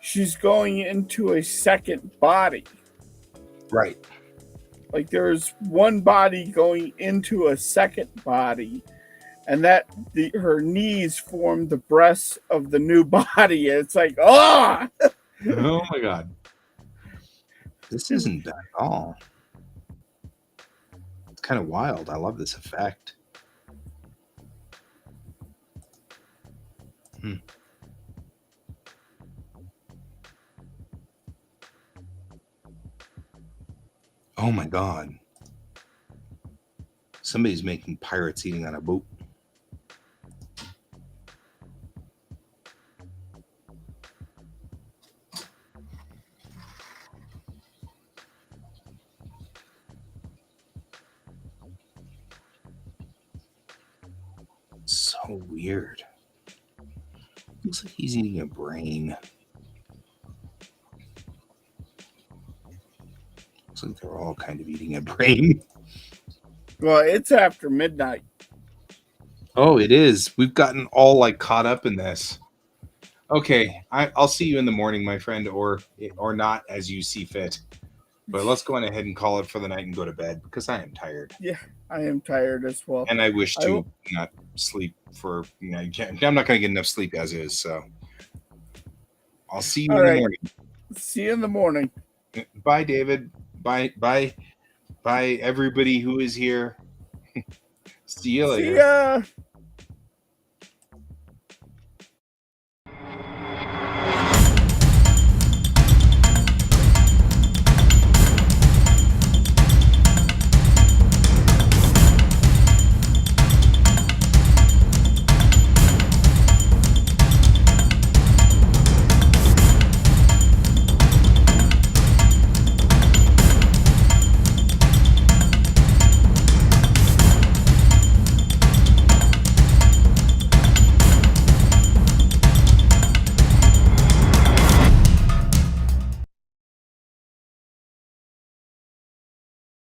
S1: she's going into a second body.
S2: Right.
S1: Like there's one body going into a second body, and that her knees form the breasts of the new body. It's like, oh!
S2: Oh my God. This isn't bad at all. It's kind of wild. I love this effect. Oh my God. Somebody's making pirates eating on a boat. Oh, weird. Looks like he's eating a brain. Looks like they're all kind of eating a brain.
S1: Well, it's after midnight.
S2: Oh, it is. We've gotten all like caught up in this. Okay, I'll see you in the morning, my friend, or not as you see fit. But let's go on ahead and call it for the night and go to bed because I am tired.
S1: Yeah, I am tired as well.
S2: And I wish to not sleep for, I'm not going to get enough sleep as is. So I'll see you in the morning.
S1: See you in the morning.
S2: Bye, David. Bye, everybody who is here. See you later.
S1: See ya.